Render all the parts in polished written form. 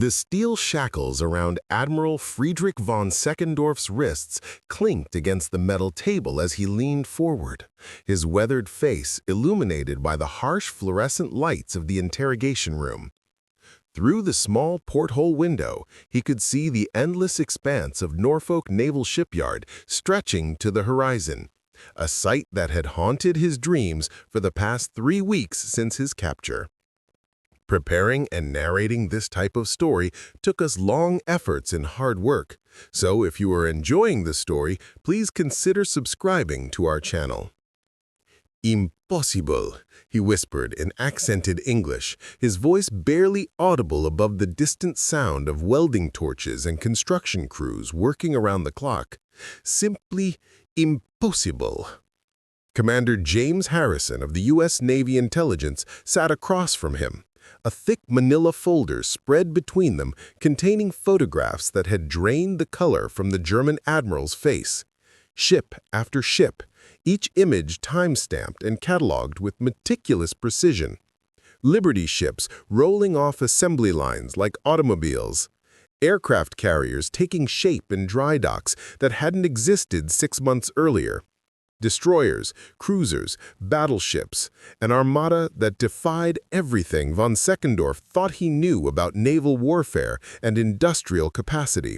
The steel shackles around Admiral Friedrich von Seckendorff's wrists clinked against the metal table as he leaned forward, his weathered face illuminated by the harsh fluorescent lights of the interrogation room. Through the small porthole window, he could see the endless expanse of Norfolk Naval Shipyard stretching to the horizon, a sight that had haunted his dreams for the past 3 weeks since his capture. Preparing and narrating this type of story took us long efforts and hard work, so if you are enjoying the story, please consider subscribing to our channel. "Impossible," he whispered in accented English, his voice barely audible above the distant sound of welding torches and construction crews working around the clock. "Simply impossible." Commander James Harrison of the U.S. Navy Intelligence sat across from him, a thick manila folder spread between them containing photographs that had drained the color from the German admiral's face. Ship after ship, each image time-stamped and catalogued with meticulous precision. Liberty ships rolling off assembly lines like automobiles. Aircraft carriers taking shape in dry docks that hadn't existed 6 months earlier. Destroyers, cruisers, battleships, an armada that defied everything von Seckendorff thought he knew about naval warfare and industrial capacity.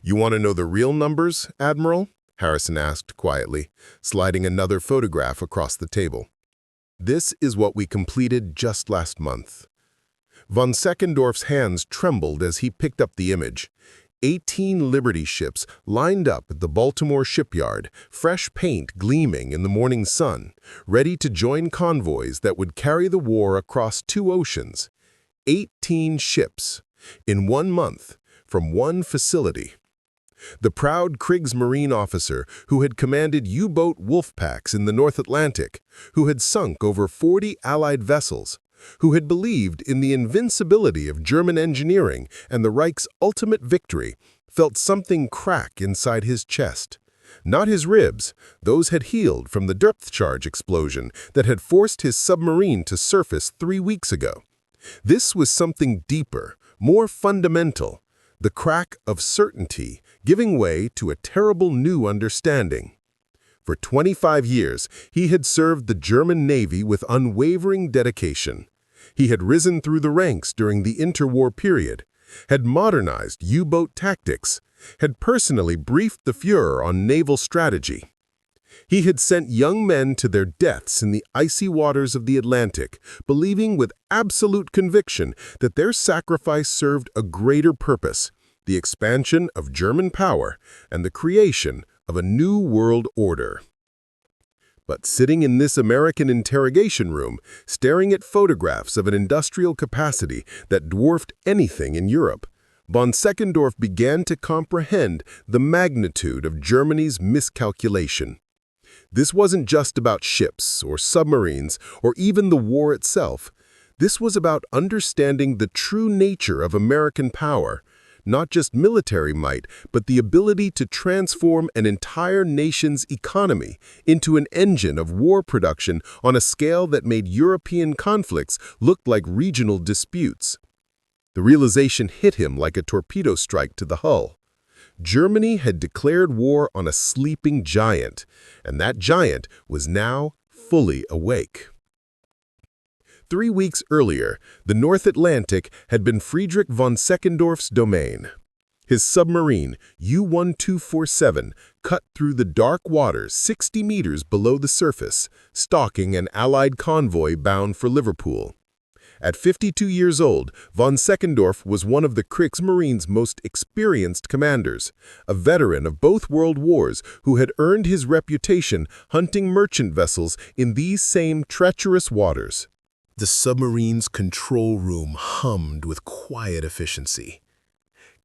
"You want to know the real numbers, Admiral?" Harrison asked quietly, sliding another photograph across the table. "This is what we completed just last month." Von Seckendorff's hands trembled as he picked up the image. 18 Liberty ships lined up at the Baltimore shipyard, fresh paint gleaming in the morning sun, ready to join convoys that would carry the war across 2 oceans. 18 ships, in 1 month, from one facility. The proud Kriegsmarine officer who had commanded U-boat wolf packs in the North Atlantic, who had sunk over 40 Allied vessels, who had believed in the invincibility of German engineering and the Reich's ultimate victory, felt something crack inside his chest. Not his ribs, those had healed from the depth charge explosion that had forced his submarine to surface 3 weeks ago. This was something deeper, more fundamental, the crack of certainty giving way to a terrible new understanding. For 25 years, he had served the German Navy with unwavering dedication. He had risen through the ranks during the interwar period, had modernized U-boat tactics, had personally briefed the Führer on naval strategy. He had sent young men to their deaths in the icy waters of the Atlantic, believing with absolute conviction that their sacrifice served a greater purpose, the expansion of German power and the creation of a new world order. But sitting in this American interrogation room, staring at photographs of an industrial capacity that dwarfed anything in Europe, von Seckendorff began to comprehend the magnitude of Germany's miscalculation. This wasn't just about ships or submarines or even the war itself. This was about understanding the true nature of American power, not just military might, but the ability to transform an entire nation's economy into an engine of war production on a scale that made European conflicts look like regional disputes. The realization hit him like a torpedo strike to the hull. Germany had declared war on a sleeping giant, and that giant was now fully awake. 3 weeks earlier, the North Atlantic had been Friedrich von Seckendorff's domain. His submarine, U-1247, cut through the dark waters 60 meters below the surface, stalking an Allied convoy bound for Liverpool. At 52 years old, von Seckendorff was one of the Kriegsmarine's most experienced commanders, a veteran of both world wars who had earned his reputation hunting merchant vessels in these same treacherous waters. The submarine's control room hummed with quiet efficiency.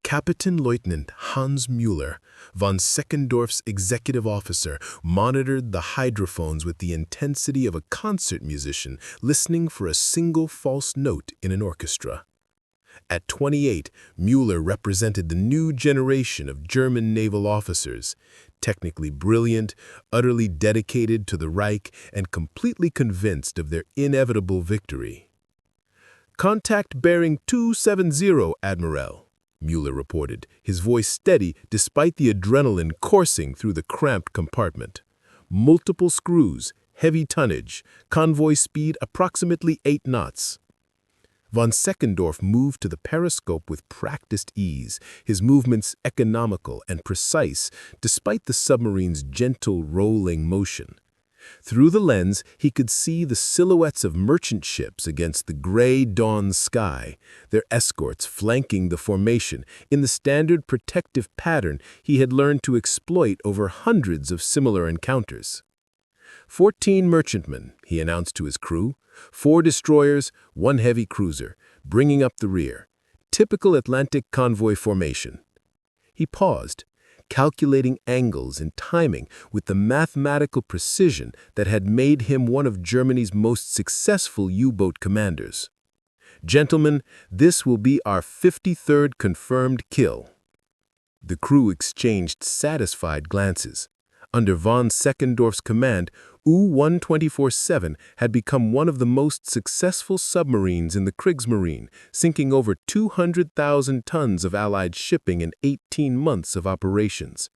Kapitänleutnant Hans Müller, von Seckendorff's executive officer, monitored the hydrophones with the intensity of a concert musician listening for a single false note in an orchestra. At 28, Müller represented the new generation of German naval officers, technically brilliant, utterly dedicated to the Reich, and completely convinced of their inevitable victory. "Contact bearing 270, Admiral," Mueller reported, his voice steady despite the adrenaline coursing through the cramped compartment. "Multiple screws, heavy tonnage, convoy speed approximately 8 knots. Von Seckendorff moved to the periscope with practiced ease, his movements economical and precise despite the submarine's gentle rolling motion. Through the lens, he could see the silhouettes of merchant ships against the gray dawn sky, their escorts flanking the formation in the standard protective pattern he had learned to exploit over hundreds of similar encounters. 14 merchantmen, he announced to his crew, 4 destroyers, 1 heavy cruiser, bringing up the rear. Typical Atlantic convoy formation. He paused, calculating angles and timing with the mathematical precision that had made him one of Germany's most successful U-boat commanders. "Gentlemen, this will be our 53rd confirmed kill." The crew exchanged satisfied glances. Under von Seckendorff's command, U-124-7 had become one of the most successful submarines in the Kriegsmarine, sinking over 200,000 tons of Allied shipping in 18 months of operations.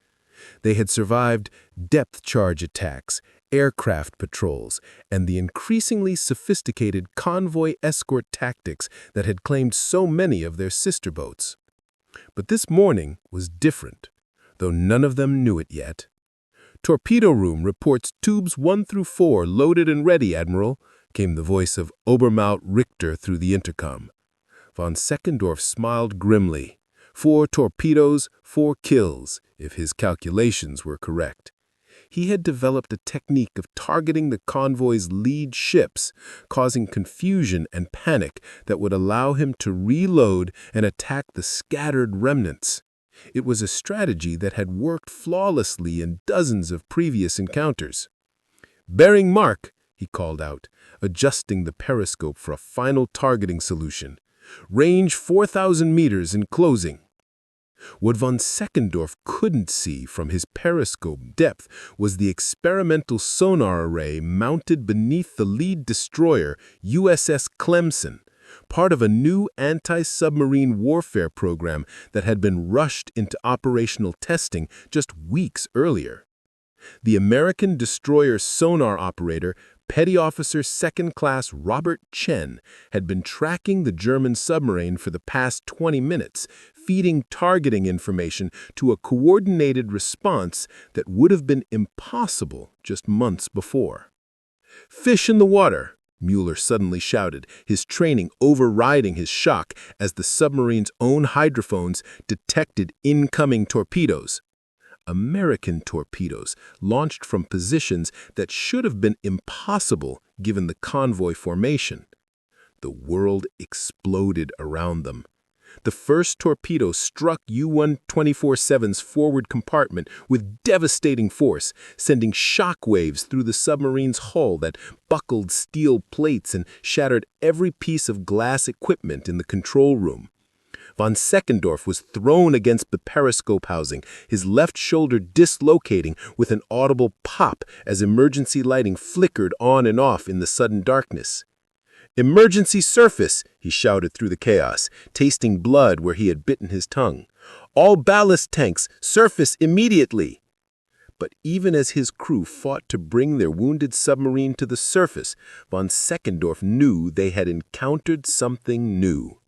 They had survived depth charge attacks, aircraft patrols, and the increasingly sophisticated convoy escort tactics that had claimed so many of their sister boats. But this morning was different, though none of them knew it yet. "Torpedo room reports tubes 1 through 4 loaded and ready, Admiral," came the voice of Obermaut Richter through the intercom. Von Seckendorff smiled grimly. 4 torpedoes, 4 kills, if his calculations were correct. He had developed a technique of targeting the convoy's lead ships, causing confusion and panic that would allow him to reload and attack the scattered remnants. It was a strategy that had worked flawlessly in dozens of previous encounters. "Bearing mark," he called out, adjusting the periscope for a final targeting solution. "Range 4,000 meters in closing." What von Seckendorff couldn't see from his periscope depth was the experimental sonar array mounted beneath the lead destroyer, USS Clemson, part of a new anti-submarine warfare program that had been rushed into operational testing just weeks earlier. The American destroyer sonar operator, Petty Officer Second Class Robert Chen, had been tracking the German submarine for the past 20 minutes, feeding targeting information to a coordinated response that would have been impossible just months before. "Fish in the water!" Mueller suddenly shouted, his training overriding his shock as the submarine's own hydrophones detected incoming torpedoes. American torpedoes, launched from positions that should have been impossible given the convoy formation. The world exploded around them. The first torpedo struck U-124-7's forward compartment with devastating force, sending shock waves through the submarine's hull that buckled steel plates and shattered every piece of glass equipment in the control room. Von Seckendorff was thrown against the periscope housing, his left shoulder dislocating with an audible pop as emergency lighting flickered on and off in the sudden darkness. "Emergency surface!" he shouted through the chaos, tasting blood where he had bitten his tongue. "All ballast tanks, surface immediately!" But even as his crew fought to bring their wounded submarine to the surface, von Seckendorff knew they had encountered something new.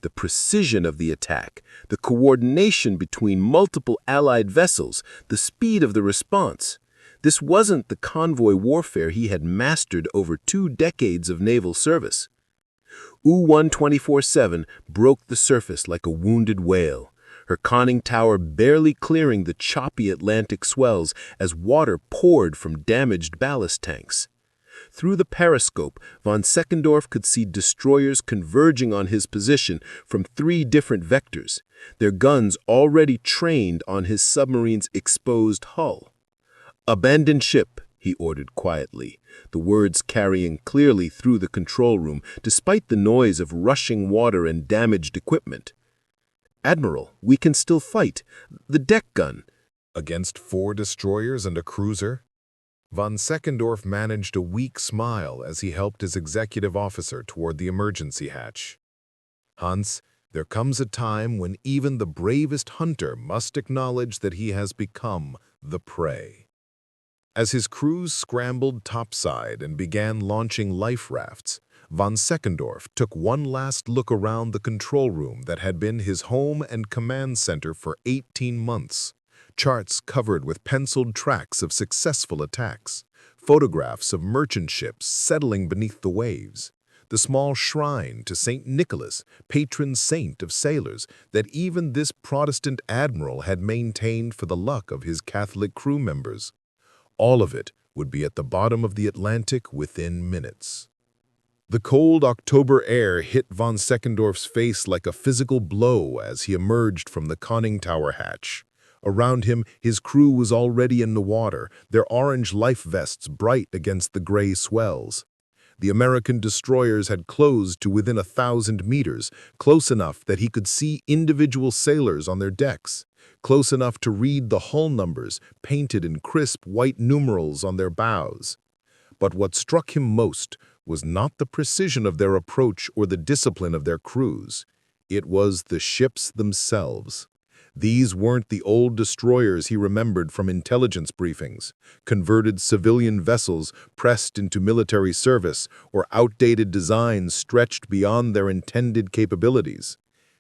The precision of the attack, the coordination between multiple Allied vessels, the speed of the response. This wasn't the convoy warfare he had mastered over 2 decades of naval service. U-124-7 broke the surface like a wounded whale, her conning tower barely clearing the choppy Atlantic swells as water poured from damaged ballast tanks. Through the periscope, von Seckendorff could see destroyers converging on his position from 3 different vectors, their guns already trained on his submarine's exposed hull. "Abandon ship," he ordered quietly, the words carrying clearly through the control room despite the noise of rushing water and damaged equipment. "Admiral, we can still fight. The deck gun." "Against 4 destroyers and a cruiser?" Von Seckendorff managed a weak smile as he helped his executive officer toward the emergency hatch. "Hans, there comes a time when even the bravest hunter must acknowledge that he has become the prey." As his crews scrambled topside and began launching life rafts, von Seckendorff took one last look around the control room that had been his home and command center for 18 months. Charts covered with penciled tracks of successful attacks, photographs of merchant ships settling beneath the waves, the small shrine to St. Nicholas, patron saint of sailors, that even this Protestant admiral had maintained for the luck of his Catholic crew members. All of it would be at the bottom of the Atlantic within minutes. The cold October air hit von Seckendorff's face like a physical blow as he emerged from the conning tower hatch. Around him, his crew was already in the water, their orange life vests bright against the gray swells. The American destroyers had closed to within 1,000 meters, close enough that he could see individual sailors on their decks, close enough to read the hull numbers painted in crisp white numerals on their bows. But what struck him most was not the precision of their approach or the discipline of their crews. It was the ships themselves. These weren't the old destroyers he remembered from intelligence briefings, converted civilian vessels pressed into military service, or outdated designs stretched beyond their intended capabilities.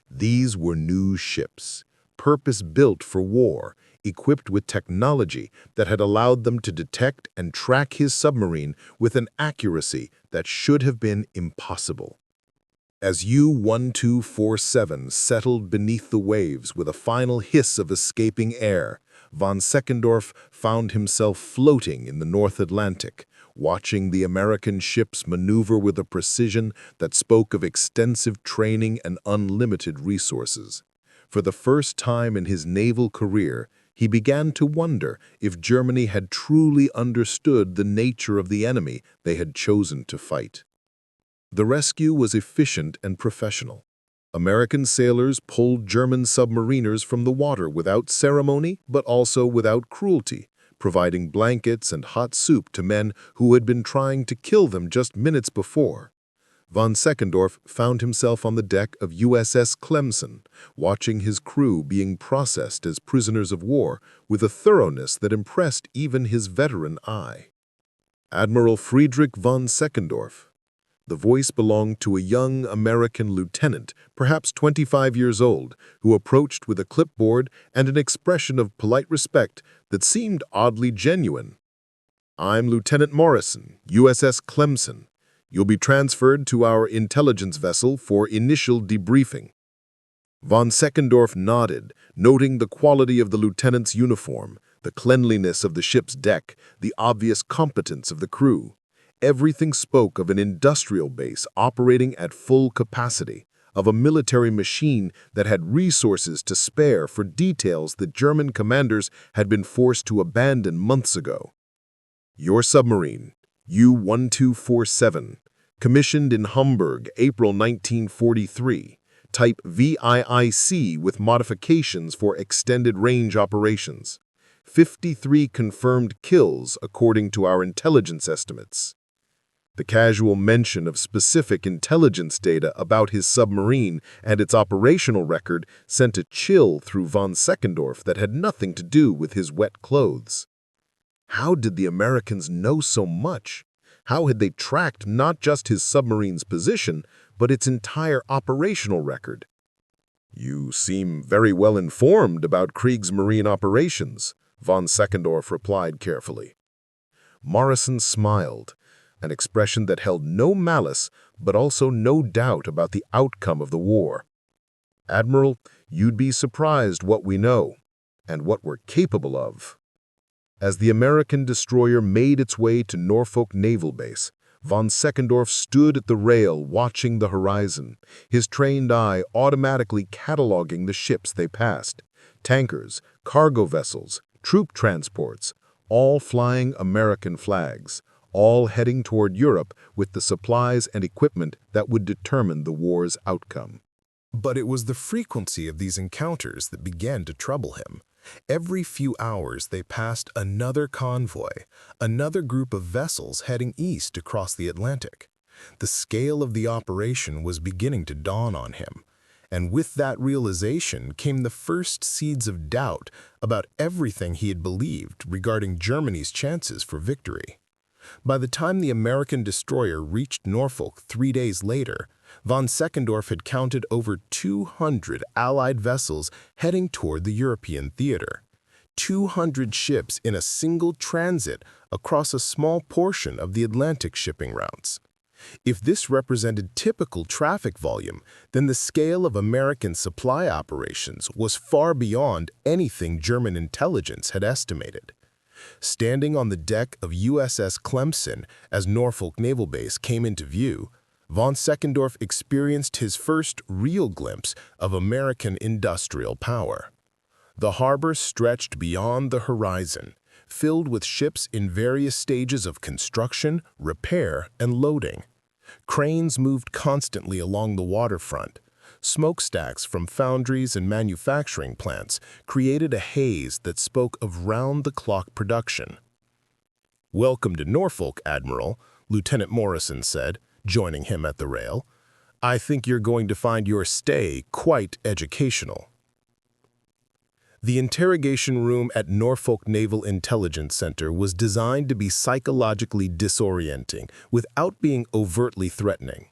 These were new ships, purpose-built for war, equipped with technology that had allowed them to detect and track his submarine with an accuracy that should have been impossible. As U-1247 settled beneath the waves with a final hiss of escaping air, von Seckendorff found himself floating in the North Atlantic, watching the American ships maneuver with a precision that spoke of extensive training and unlimited resources. For the first time in his naval career, he began to wonder if Germany had truly understood the nature of the enemy they had chosen to fight. The rescue was efficient and professional. American sailors pulled German submariners from the water without ceremony, but also without cruelty, providing blankets and hot soup to men who had been trying to kill them just minutes before. Von Seckendorff found himself on the deck of USS Clemson, watching his crew being processed as prisoners of war with a thoroughness that impressed even his veteran eye. Admiral Friedrich von Seckendorff. The voice belonged to a young American lieutenant, perhaps 25 years old, who approached with a clipboard and an expression of polite respect that seemed oddly genuine. "I'm Lieutenant Morrison, USS Clemson. You'll be transferred to our intelligence vessel for initial debriefing." Von Seckendorff nodded, noting the quality of the lieutenant's uniform, the cleanliness of the ship's deck, the obvious competence of the crew. Everything spoke of an industrial base operating at full capacity, of a military machine that had resources to spare for details that German commanders had been forced to abandon months ago. "Your submarine, U-1247, commissioned in Hamburg, April 1943, type VIIC with modifications for extended range operations. 53 confirmed kills according to our intelligence estimates." The casual mention of specific intelligence data about his submarine and its operational record sent a chill through von Seckendorff that had nothing to do with his wet clothes. How did the Americans know so much? How had they tracked not just his submarine's position, but its entire operational record? "You seem very well informed about Kriegsmarine operations," von Seckendorff replied carefully. Morrison smiled, an expression that held no malice, but also no doubt about the outcome of the war. "Admiral, you'd be surprised what we know, and what we're capable of." As the American destroyer made its way to Norfolk Naval Base, von Seckendorff stood at the rail watching the horizon, his trained eye automatically cataloging the ships they passed. Tankers, cargo vessels, troop transports, all flying American flags, all heading toward Europe with the supplies and equipment that would determine the war's outcome. But it was the frequency of these encounters that began to trouble him. Every few hours they passed another convoy, another group of vessels heading east across the Atlantic. The scale of the operation was beginning to dawn on him, and with that realization came the first seeds of doubt about everything he had believed regarding Germany's chances for victory. By the time the American destroyer reached Norfolk 3 days later, von Seckendorff had counted over 200 Allied vessels heading toward the European theater. 200 ships in a single transit across a small portion of the Atlantic shipping routes. If this represented typical traffic volume, then the scale of American supply operations was far beyond anything German intelligence had estimated. Standing on the deck of USS Clemson as Norfolk Naval Base came into view, von Seckendorff experienced his first real glimpse of American industrial power. The harbor stretched beyond the horizon, filled with ships in various stages of construction, repair, and loading. Cranes moved constantly along the waterfront. Smokestacks from foundries and manufacturing plants created a haze that spoke of round-the-clock production. "Welcome to Norfolk, Admiral," Lieutenant Morrison said, joining him at the rail. "I think you're going to find your stay quite educational." The interrogation room at Norfolk Naval Intelligence Center was designed to be psychologically disorienting without being overtly threatening.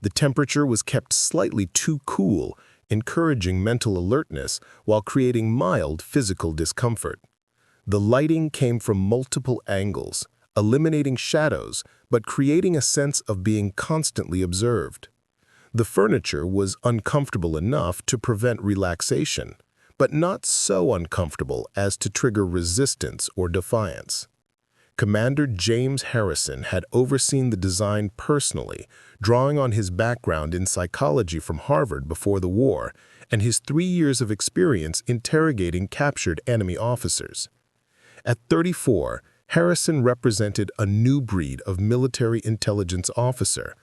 The temperature was kept slightly too cool, encouraging mental alertness while creating mild physical discomfort. The lighting came from multiple angles, eliminating shadows but creating a sense of being constantly observed. The furniture was uncomfortable enough to prevent relaxation, but not so uncomfortable as to trigger resistance or defiance. Commander James Harrison had overseen the design personally, drawing on his background in psychology from Harvard before the war and his 3 years of experience interrogating captured enemy officers. At 34, Harrison represented a new breed of military intelligence officer,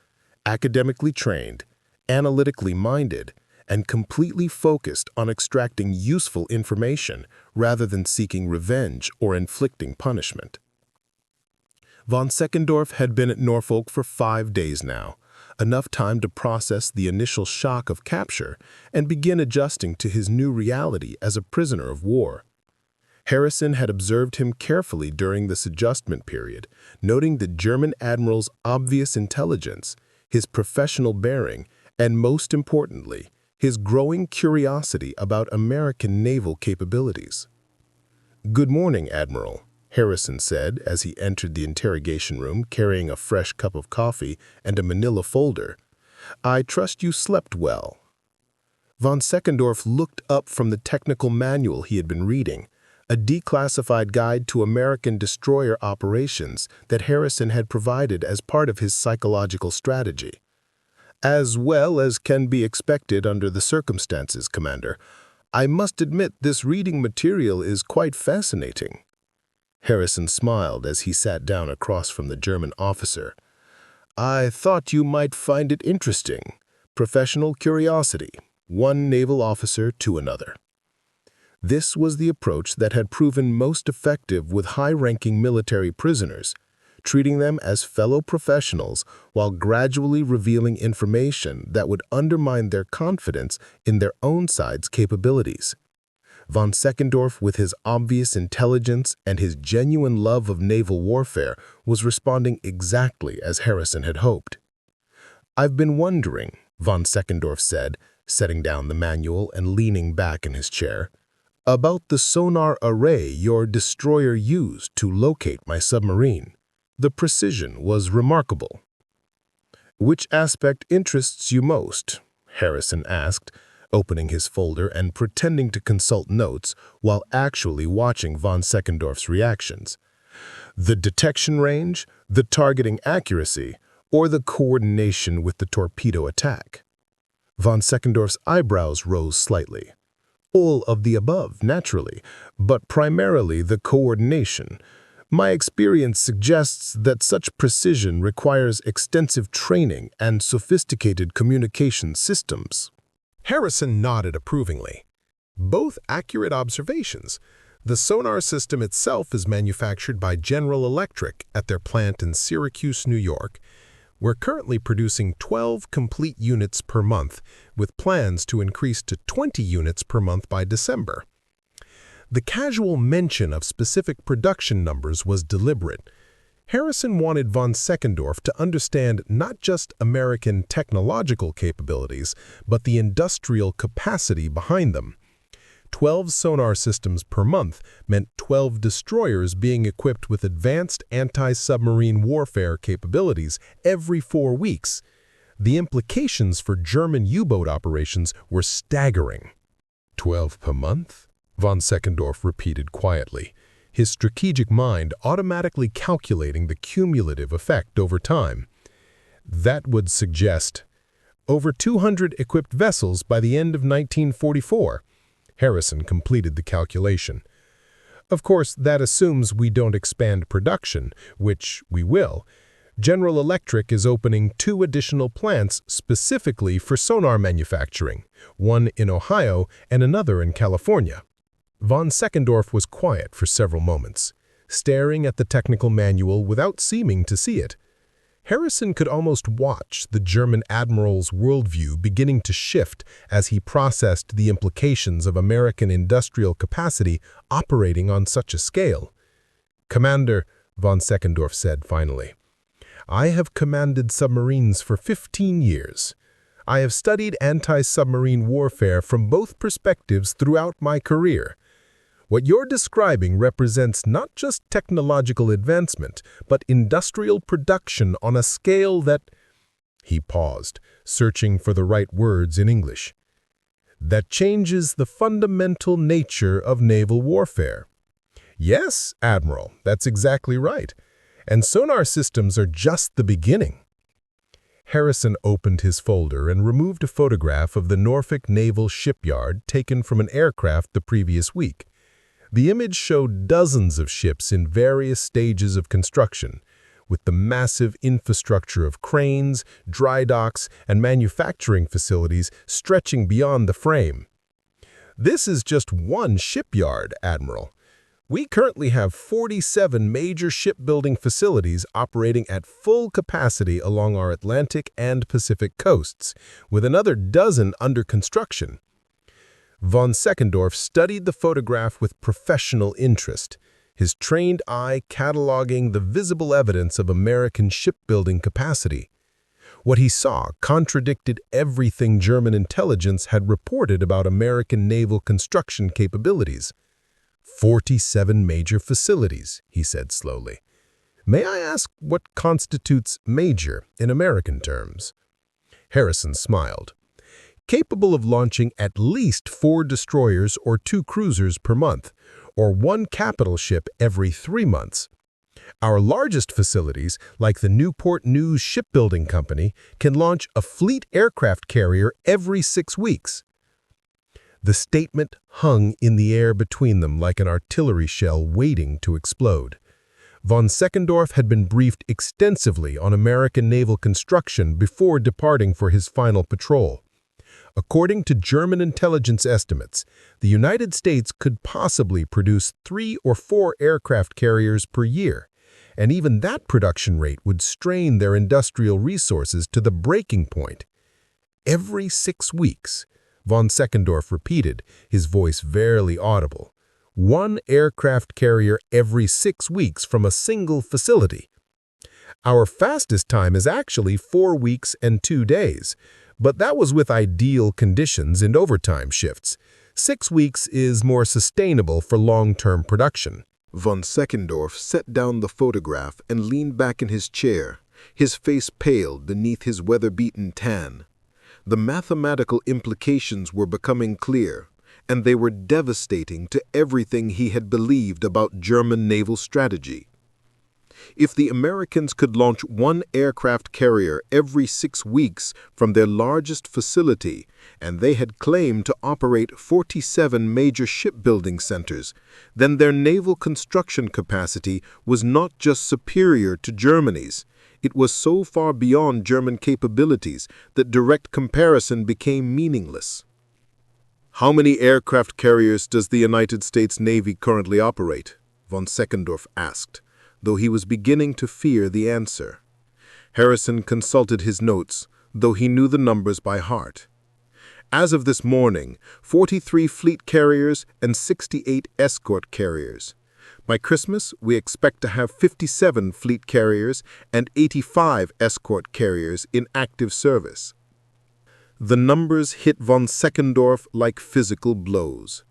academically trained, analytically minded, and completely focused on extracting useful information rather than seeking revenge or inflicting punishment. Von Seckendorff had been at Norfolk for 5 days now, enough time to process the initial shock of capture and begin adjusting to his new reality as a prisoner of war. Harrison had observed him carefully during this adjustment period, noting the German admiral's obvious intelligence, his professional bearing, and most importantly, his growing curiosity about American naval capabilities. "Good morning, Admiral," Harrison said as he entered the interrogation room carrying a fresh cup of coffee and a manila folder. "I trust you slept well." Von Seckendorff looked up from the technical manual he had been reading, a declassified guide to American destroyer operations that Harrison had provided as part of his psychological strategy. "As well as can be expected under the circumstances, Commander. I must admit this reading material is quite fascinating." Harrison smiled as he sat down across from the German officer. "I thought you might find it interesting. Professional curiosity, one naval officer to another." This was the approach that had proven most effective with high-ranking military prisoners, treating them as fellow professionals while gradually revealing information that would undermine their confidence in their own side's capabilities. Von Seckendorff, with his obvious intelligence and his genuine love of naval warfare, was responding exactly as Harrison had hoped. "I've been wondering," von Seckendorff said, setting down the manual and leaning back in his chair, "about the sonar array your destroyer used to locate my submarine. The precision was remarkable." "Which aspect interests you most?" Harrison asked, opening his folder and pretending to consult notes while actually watching von Seckendorff's reactions. "The detection range, the targeting accuracy, or the coordination with the torpedo attack?" Von Seckendorff's eyebrows rose slightly. "All of the above, naturally, but primarily the coordination. My experience suggests that such precision requires extensive training and sophisticated communication systems." Harrison nodded approvingly. Both accurate observations. The sonar system itself is manufactured by General Electric at their plant in Syracuse, New York. We're currently producing 12 complete units per month, with plans to increase to 20 units per month by December. The casual mention of specific production numbers was deliberate. Harrison wanted von Seckendorff to understand not just American technological capabilities, but the industrial capacity behind them. 12 sonar systems per month meant 12 destroyers being equipped with advanced anti-submarine warfare capabilities every 4 weeks. The implications for German U-boat operations were staggering. 12 per month? Von Seckendorff repeated quietly, his strategic mind automatically calculating the cumulative effect over time. That would suggest over 200 equipped vessels by the end of 1944. Harrison completed the calculation. Of course, that assumes we don't expand production, which we will. General Electric is opening 2 additional plants specifically for sonar manufacturing, one in Ohio and another in California. Von Seckendorff was quiet for several moments, staring at the technical manual without seeming to see it. Harrison could almost watch the German admiral's worldview beginning to shift as he processed the implications of American industrial capacity operating on such a scale. "Commander," von Seckendorff said finally, "I have commanded submarines for 15 years. I have studied anti-submarine warfare from both perspectives throughout my career. What you're describing represents not just technological advancement, but industrial production on a scale that—" He paused, searching for the right words in English. "That changes the fundamental nature of naval warfare." "Yes, Admiral, that's exactly right. And sonar systems are just the beginning." Harrison opened his folder and removed a photograph of the Norfolk Naval Shipyard taken from an aircraft the previous week. The image showed dozens of ships in various stages of construction, with the massive infrastructure of cranes, dry docks, and manufacturing facilities stretching beyond the frame. "This is just one shipyard, Admiral. We currently have 47 major shipbuilding facilities operating at full capacity along our Atlantic and Pacific coasts, with another dozen under construction." Von Seckendorff studied the photograph with professional interest, his trained eye cataloging the visible evidence of American shipbuilding capacity. What he saw contradicted everything German intelligence had reported about American naval construction capabilities. 47 major facilities, he said slowly. "May I ask what constitutes major in American terms?" Harrison smiled. "Capable of launching at least 4 destroyers or 2 cruisers per month, or 1 capital ship every 3 months. Our largest facilities, like the Newport News Shipbuilding Company, can launch a fleet aircraft carrier every 6 weeks. The statement hung in the air between them like an artillery shell waiting to explode. Von Seckendorff had been briefed extensively on American naval construction before departing for his final patrol. According to German intelligence estimates, the United States could possibly produce 3 or 4 aircraft carriers per year, and even that production rate would strain their industrial resources to the breaking point. "Every 6 weeks, von Seckendorff repeated, his voice barely audible. 1 aircraft carrier every 6 weeks from a single facility. Our fastest time is actually 4 weeks and 2 days. But that was with ideal conditions and overtime shifts. 6 weeks is more sustainable for long-term production." Von Seckendorff set down the photograph and leaned back in his chair, his face pale beneath his weather-beaten tan. The mathematical implications were becoming clear, and they were devastating to everything he had believed about German naval strategy. If the Americans could launch 1 aircraft carrier every 6 weeks from their largest facility, and they had claimed to operate 47 major shipbuilding centers, then their naval construction capacity was not just superior to Germany's. It was so far beyond German capabilities that direct comparison became meaningless. How many aircraft carriers does the United States Navy currently operate? Von Seckendorff asked, though he was beginning to fear the answer. Harrison consulted his notes, though he knew the numbers by heart. As of this morning, 43 fleet carriers and 68 escort carriers. By Christmas, we expect to have 57 fleet carriers and 85 escort carriers in active service. The numbers hit von Seckendorff like physical blows.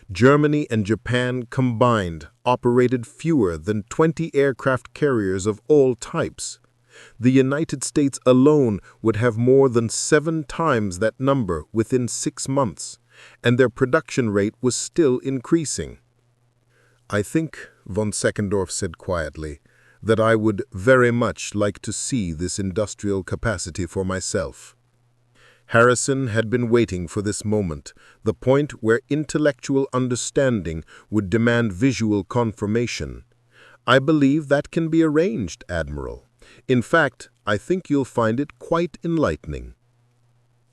Germany and Japan combined operated fewer than 20 aircraft carriers of all types. The United States alone would have more than 7 times that number within 6 months, and their production rate was still increasing. I think, von Seckendorff said quietly, that I would very much like to see this industrial capacity for myself. Harrison had been waiting for this moment, the point where intellectual understanding would demand visual confirmation. I believe that can be arranged, Admiral. In fact, I think you'll find it quite enlightening.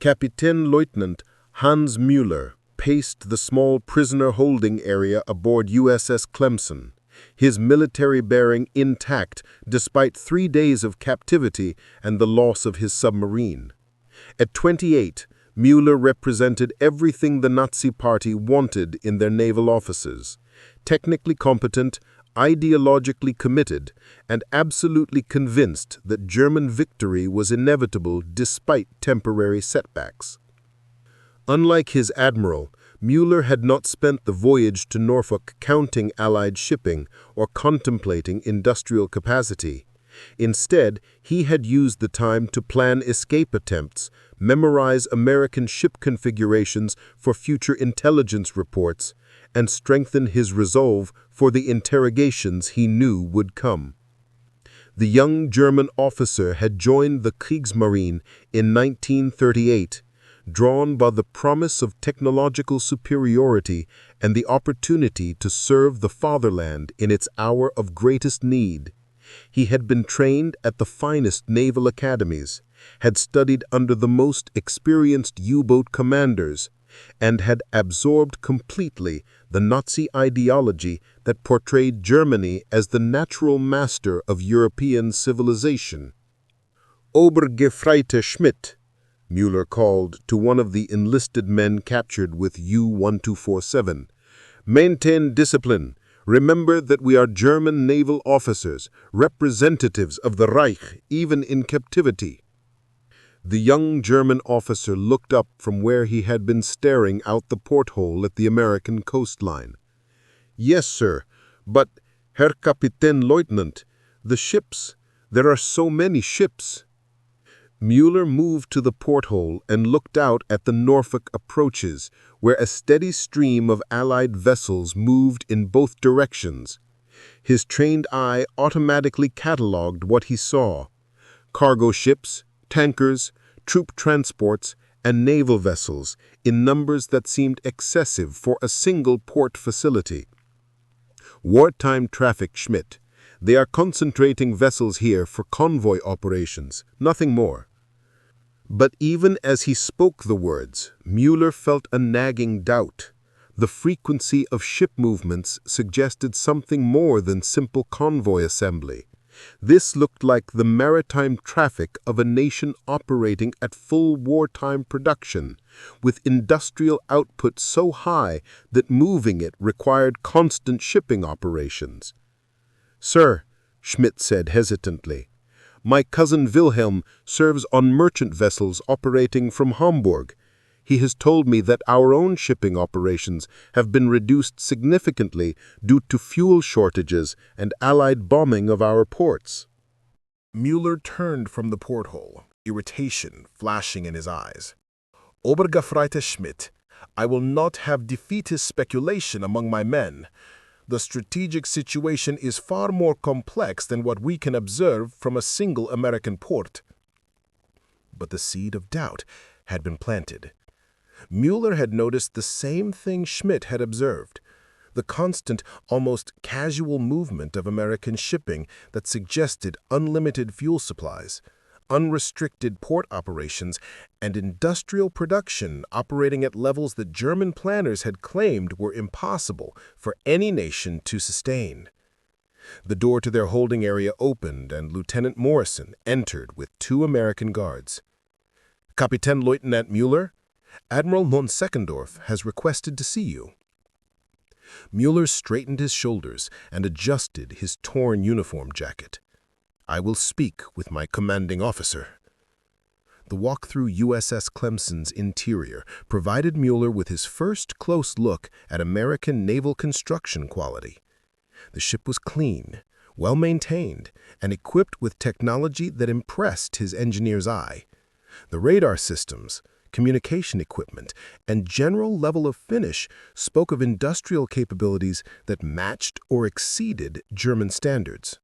Captain Lieutenant Hans Müller paced the small prisoner holding area aboard USS Clemson, his military bearing intact despite 3 days of captivity and the loss of his submarine. At 28, Müller represented everything the Nazi Party wanted in their naval officers: technically competent, ideologically committed, and absolutely convinced that German victory was inevitable despite temporary setbacks. Unlike his admiral, Müller had not spent the voyage to Norfolk counting Allied shipping or contemplating industrial capacity. Instead, he had used the time to plan escape attempts, memorize American ship configurations for future intelligence reports, and strengthen his resolve for the interrogations he knew would come. The young German officer had joined the Kriegsmarine in 1938, drawn by the promise of technological superiority and the opportunity to serve the fatherland in its hour of greatest need. He had been trained at the finest naval academies, had studied under the most experienced U-boat commanders, and had absorbed completely the Nazi ideology that portrayed Germany as the natural master of European civilization. Obergefreiter Schmidt, Müller called to one of the enlisted men captured with U-1247. Maintain discipline. Remember that we are German naval officers, representatives of the Reich, even in captivity. The young German officer looked up from where he had been staring out the porthole at the American coastline. Yes, sir, but, Herr Kapitän Leutnant, the ships, there are so many ships. Müller moved to the porthole and looked out at the Norfolk approaches, where a steady stream of Allied vessels moved in both directions. His trained eye automatically catalogued what he saw: cargo ships, tankers, troop transports, and naval vessels in numbers that seemed excessive for a single port facility. Wartime traffic, Schmidt. They are concentrating vessels here for convoy operations, nothing more. But even as he spoke the words, Müller felt a nagging doubt. The frequency of ship movements suggested something more than simple convoy assembly. This looked like the maritime traffic of a nation operating at full wartime production, with industrial output so high that moving it required constant shipping operations. Sir, Schmidt said hesitantly, my cousin Wilhelm serves on merchant vessels operating from Hamburg. He has told me that our own shipping operations have been reduced significantly due to fuel shortages and Allied bombing of our ports. Müller turned from the porthole, irritation flashing in his eyes. Obergefreiter Schmidt, I will not have defeatist speculation among my men. The strategic situation is far more complex than what we can observe from a single American port. But the seed of doubt had been planted. Müller had noticed the same thing Schmidt had observed: the constant, almost casual movement of American shipping that suggested unlimited fuel supplies, unrestricted port operations, and industrial production operating at levels that German planners had claimed were impossible for any nation to sustain. The door to their holding area opened, and Lieutenant Morrison entered with 2 American guards. "Kapitän Leutnant Müller, Admiral von Seckendorff has requested to see you." Müller straightened his shoulders and adjusted his torn uniform jacket. "I will speak with my commanding officer." The walk through USS Clemson's interior provided Müller with his first close look at American naval construction quality. The ship was clean, well-maintained, and equipped with technology that impressed his engineer's eye. The radar systems, communication equipment, and general level of finish spoke of industrial capabilities that matched or exceeded German standards.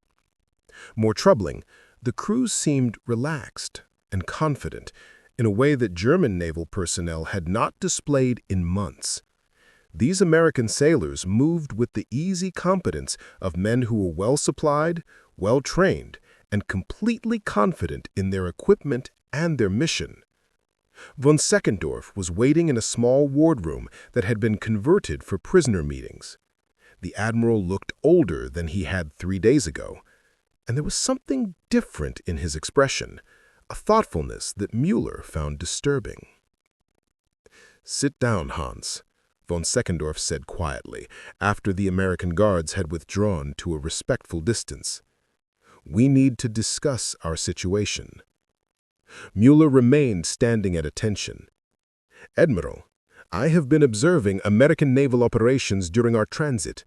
More troubling, the crews seemed relaxed and confident in a way that German naval personnel had not displayed in months. These American sailors moved with the easy competence of men who were well-supplied, well-trained, and completely confident in their equipment and their mission. Von Seckendorff was waiting in a small wardroom that had been converted for prisoner meetings. The admiral looked older than he had 3 days ago, and there was something different in his expression, a thoughtfulness that Müller found disturbing. "Sit down, Hans," von Seckendorff said quietly, after the American guards had withdrawn to a respectful distance. "We need to discuss our situation." Müller remained standing at attention. "Admiral, I have been observing American naval operations during our transit.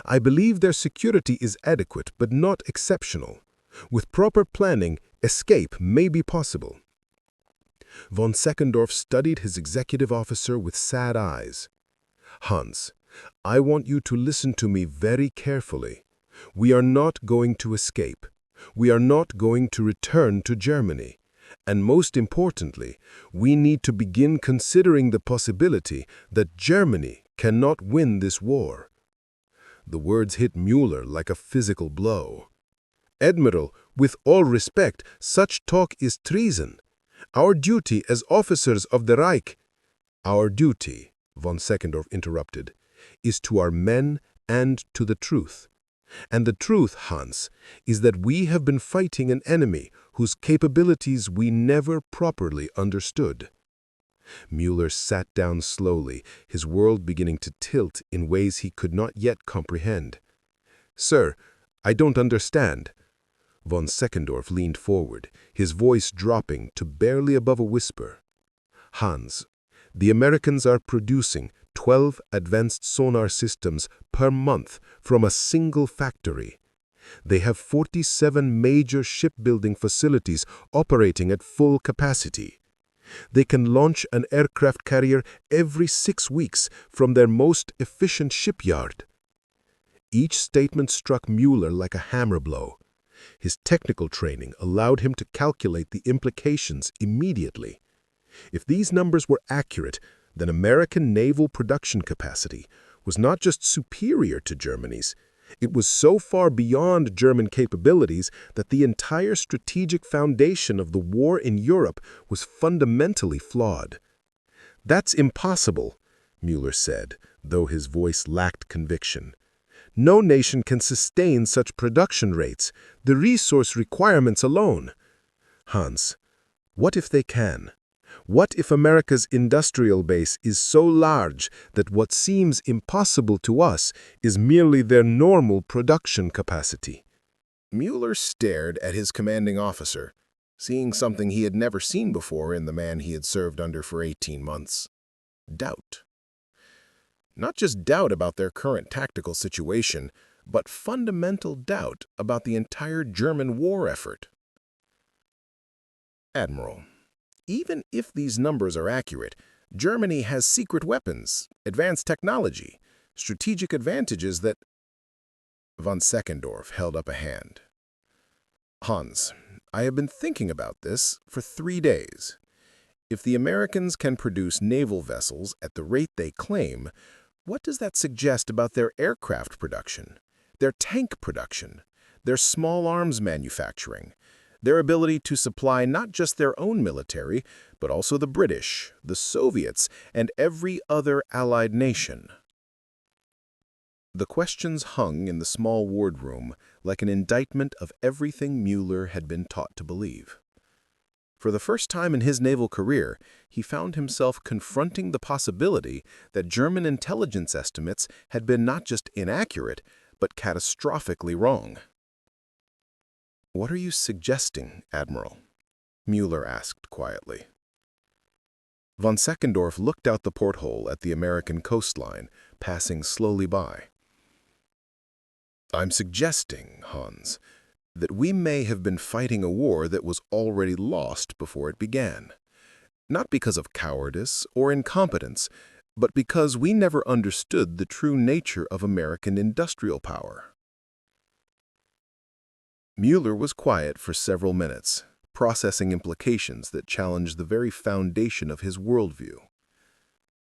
I believe their security is adequate but not exceptional. With proper planning, escape may be possible." Von Seckendorff studied his executive officer with sad eyes. "Hans, I want you to listen to me very carefully. We are not going to escape. We are not going to return to Germany. And most importantly, we need to begin considering the possibility that Germany cannot win this war." The words hit Müller like a physical blow. "Admiral, with all respect, such talk is treason. Our duty as officers of the Reich—" "Our duty," von Seckendorff interrupted, "is to our men and to the truth. And the truth, Hans, is that we have been fighting an enemy whose capabilities we never properly understood." Müller sat down slowly, his world beginning to tilt in ways he could not yet comprehend. "Sir, I don't understand." Von Seckendorff leaned forward, his voice dropping to barely above a whisper. "Hans, the Americans are producing 12 advanced sonar systems per month from a single factory. They have 47 major shipbuilding facilities operating at full capacity. They can launch an aircraft carrier every 6 weeks from their most efficient shipyard." Each statement struck Müller like a hammer blow. His technical training allowed him to calculate the implications immediately. If these numbers were accurate, then American naval production capacity was not just superior to Germany's, it was so far beyond German capabilities that the entire strategic foundation of the war in Europe was fundamentally flawed. "That's impossible," Müller said, though his voice lacked conviction. "No nation can sustain such production rates, the resource requirements alone." "Hans, what if they can? What if America's industrial base is so large that what seems impossible to us is merely their normal production capacity?" Müller stared at his commanding officer, seeing something he had never seen before in the man he had served under for 18 months. Doubt. Not just doubt about their current tactical situation, but fundamental doubt about the entire German war effort. "Admiral, even if these numbers are accurate, Germany has secret weapons, advanced technology, strategic advantages that—" Von Seckendorff held up a hand. "Hans, I have been thinking about this for 3 days. If the Americans can produce naval vessels at the rate they claim, what does that suggest about their aircraft production, their tank production, their small arms manufacturing, their ability to supply not just their own military, but also the British, the Soviets, and every other allied nation. The questions hung in the small wardroom like an indictment of everything Mueller had been taught to believe. For the first time in his naval career, he found himself confronting the possibility that German intelligence estimates had been not just inaccurate, but catastrophically wrong. "What are you suggesting, Admiral?" Mueller asked quietly. Von Seckendorff looked out the porthole at the American coastline, passing slowly by. "I'm suggesting, Hans, that we may have been fighting a war that was already lost before it began. Not because of cowardice or incompetence, but because we never understood the true nature of American industrial power." Mueller was quiet for several minutes, processing implications that challenged the very foundation of his worldview.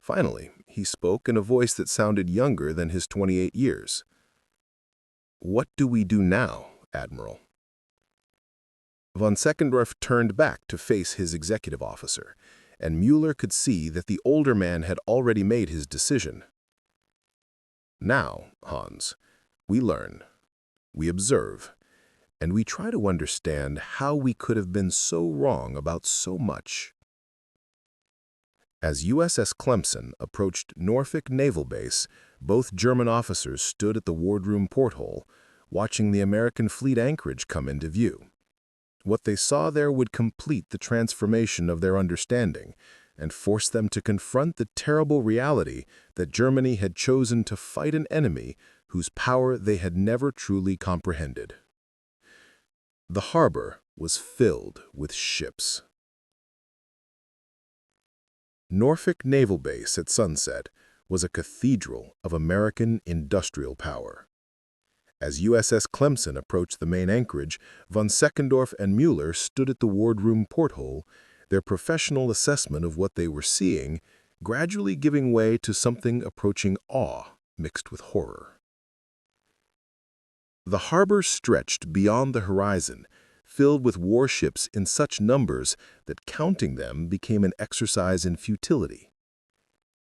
Finally, he spoke in a voice that sounded younger than his 28 years. "What do we do now, Admiral?" Von Seckendorff turned back to face his executive officer, and Mueller could see that the older man had already made his decision. "Now, Hans, we learn, we observe, and we try to understand how we could have been so wrong about so much." As USS Clemson approached Norfolk Naval Base, both German officers stood at the wardroom porthole, watching the American fleet anchorage come into view. What they saw there would complete the transformation of their understanding and force them to confront the terrible reality that Germany had chosen to fight an enemy whose power they had never truly comprehended. The harbor was filled with ships. Norfolk Naval Base at sunset was a cathedral of American industrial power. As USS Clemson approached the main anchorage, von Seckendorff and Mueller stood at the wardroom porthole, their professional assessment of what they were seeing gradually giving way to something approaching awe mixed with horror. The harbor stretched beyond the horizon, filled with warships in such numbers that counting them became an exercise in futility.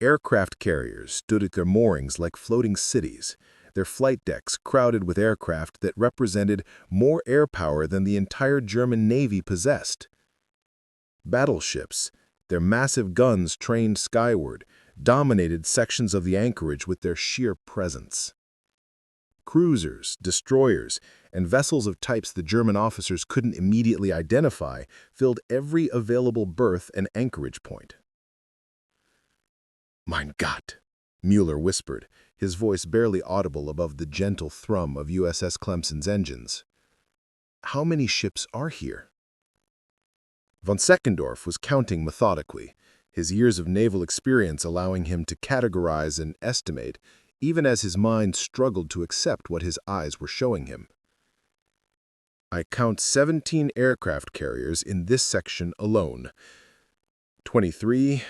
Aircraft carriers stood at their moorings like floating cities, their flight decks crowded with aircraft that represented more air power than the entire German Navy possessed. Battleships, their massive guns trained skyward, dominated sections of the anchorage with their sheer presence. Cruisers, destroyers, and vessels of types the German officers couldn't immediately identify filled every available berth and anchorage point. "Mein Gott," Mueller whispered, his voice barely audible above the gentle thrum of USS Clemson's engines. "How many ships are here?" Von Seckendorff was counting methodically, his years of naval experience allowing him to categorize and estimate, even as his mind struggled to accept what his eyes were showing him. "I count 17 aircraft carriers in this section alone. 24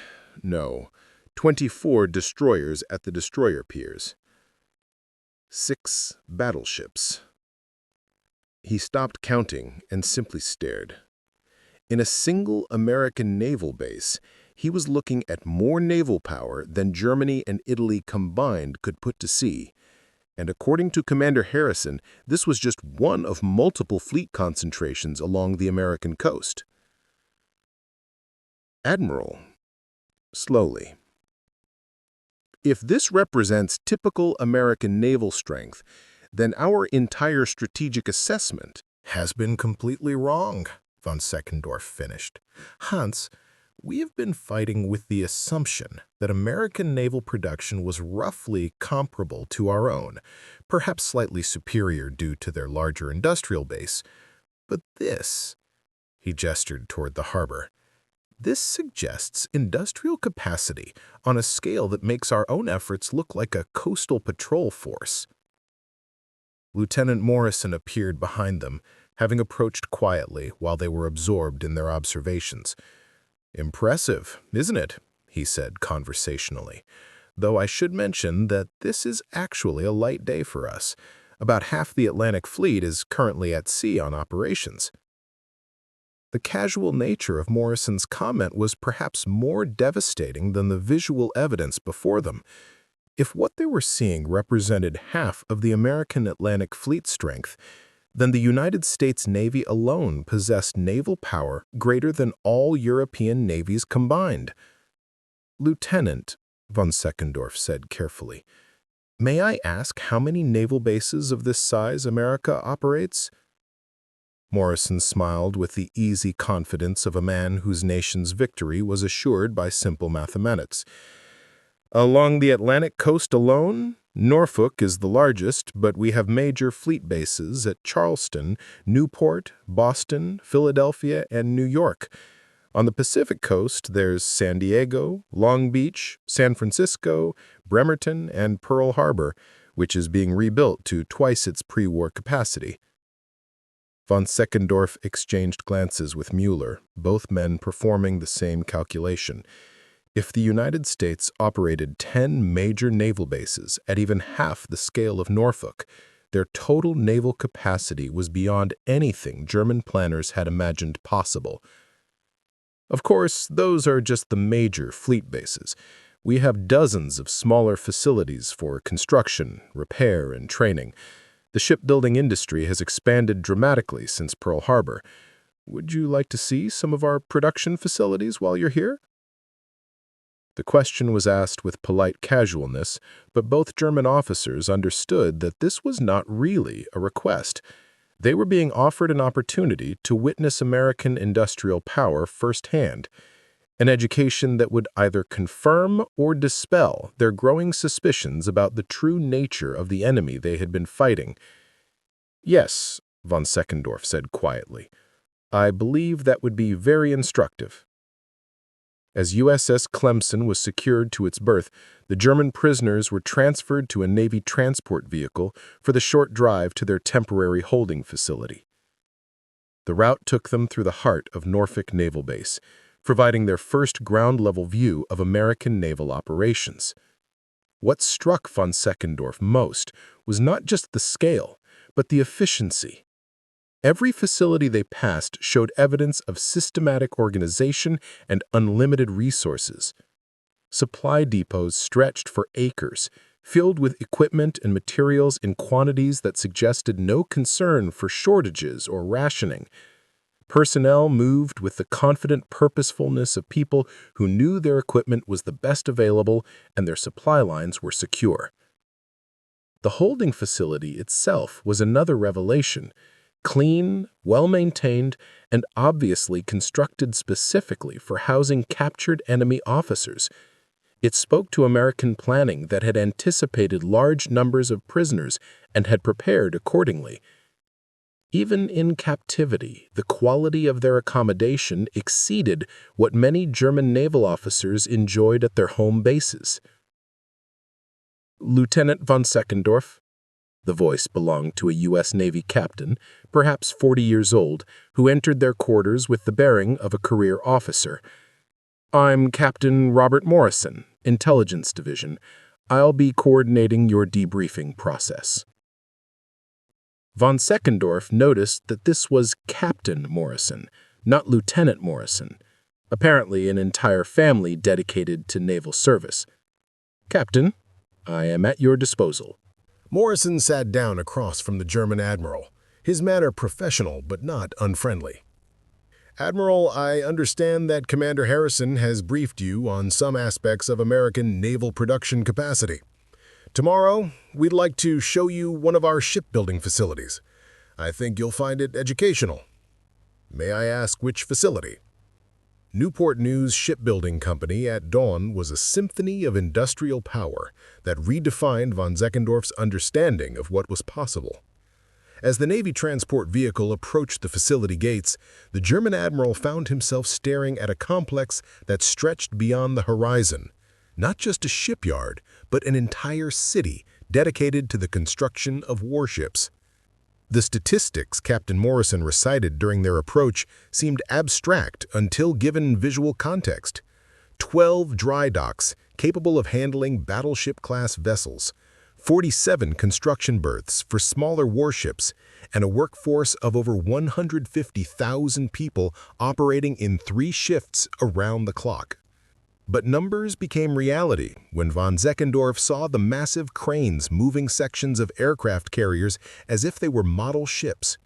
destroyers at the destroyer piers. 6 battleships." He stopped counting and simply stared. In a single American naval base, he was looking at more naval power than Germany and Italy combined could put to sea. And according to Commander Harrison, this was just one of multiple fleet concentrations along the American coast. "Admiral," slowly, "if this represents typical American naval strength, then our entire strategic assessment has been completely wrong," von Seckendorff finished. "Hans, we have been fighting with the assumption that American naval production was roughly comparable to our own, perhaps slightly superior due to their larger industrial base. But this," he gestured toward the harbor, "this suggests industrial capacity on a scale that makes our own efforts look like a coastal patrol force." Lieutenant Morrison appeared behind them, having approached quietly while they were absorbed in their observations. "Impressive, isn't it?" he said conversationally. "Though I should mention that this is actually a light day for us. About half the Atlantic Fleet is currently at sea on operations." The casual nature of Morrison's comment was perhaps more devastating than the visual evidence before them. If what they were seeing represented half of the American Atlantic Fleet strength, then the United States Navy alone possessed naval power greater than all European navies combined. "Lieutenant," von Seckendorff said carefully, "may I ask how many naval bases of this size America operates?" Morrison smiled with the easy confidence of a man whose nation's victory was assured by simple mathematics. "Along the Atlantic coast alone, Norfolk is the largest, but we have major fleet bases at Charleston, Newport, Boston, Philadelphia, and New York. On the Pacific coast, there's San Diego, Long Beach, San Francisco, Bremerton, and Pearl Harbor, which is being rebuilt to twice its pre-war capacity." Von Seckendorff exchanged glances with Mueller, both men performing the same calculation. If the United States operated 10 major naval bases at even half the scale of Norfolk, their total naval capacity was beyond anything German planners had imagined possible. Of course, those are just the major fleet bases. We have dozens of smaller facilities for construction, repair, and training. The shipbuilding industry has expanded dramatically since Pearl Harbor. Would you like to see some of our production facilities while you're here? The question was asked with polite casualness, but both German officers understood that this was not really a request. They were being offered an opportunity to witness American industrial power firsthand, an education that would either confirm or dispel their growing suspicions about the true nature of the enemy they had been fighting. "Yes," von Seckendorff said quietly, "I believe that would be very instructive." As USS Clemson was secured to its berth, the German prisoners were transferred to a Navy transport vehicle for the short drive to their temporary holding facility. The route took them through the heart of Norfolk Naval Base, providing their first ground-level view of American naval operations. What struck von Seckendorff most was not just the scale, but the efficiency. Every facility they passed showed evidence of systematic organization and unlimited resources. Supply depots stretched for acres, filled with equipment and materials in quantities that suggested no concern for shortages or rationing. Personnel moved with the confident purposefulness of people who knew their equipment was the best available and their supply lines were secure. The holding facility itself was another revelation. Clean, well-maintained, and obviously constructed specifically for housing captured enemy officers. It spoke to American planning that had anticipated large numbers of prisoners and had prepared accordingly. Even in captivity, the quality of their accommodation exceeded what many German naval officers enjoyed at their home bases. "Lieutenant von Seckendorff," the voice belonged to a U.S. Navy captain, perhaps 40 years old, who entered their quarters with the bearing of a career officer. "I'm Captain Robert Morrison, Intelligence Division. I'll be coordinating your debriefing process." Von Seckendorff noticed that this was Captain Morrison, not Lieutenant Morrison, apparently an entire family dedicated to naval service. "Captain, I am at your disposal." Morrison sat down across from the German admiral, his manner professional but not unfriendly. "Admiral, I understand that Commander Harrison has briefed you on some aspects of American naval production capacity. Tomorrow, we'd like to show you one of our shipbuilding facilities. I think you'll find it educational. May I ask which facility?" Newport News Shipbuilding Company at dawn was a symphony of industrial power that redefined von Seckendorff's understanding of what was possible. As the Navy transport vehicle approached the facility gates, the German admiral found himself staring at a complex that stretched beyond the horizon. Not just a shipyard, but an entire city dedicated to the construction of warships. The statistics Captain Morrison recited during their approach seemed abstract until given visual context. 12 dry docks capable of handling battleship-class vessels, 47 construction berths for smaller warships, and a workforce of over 150,000 people operating in 3 shifts around the clock. But numbers became reality when von Seckendorff saw the massive cranes moving sections of aircraft carriers as if they were model ships,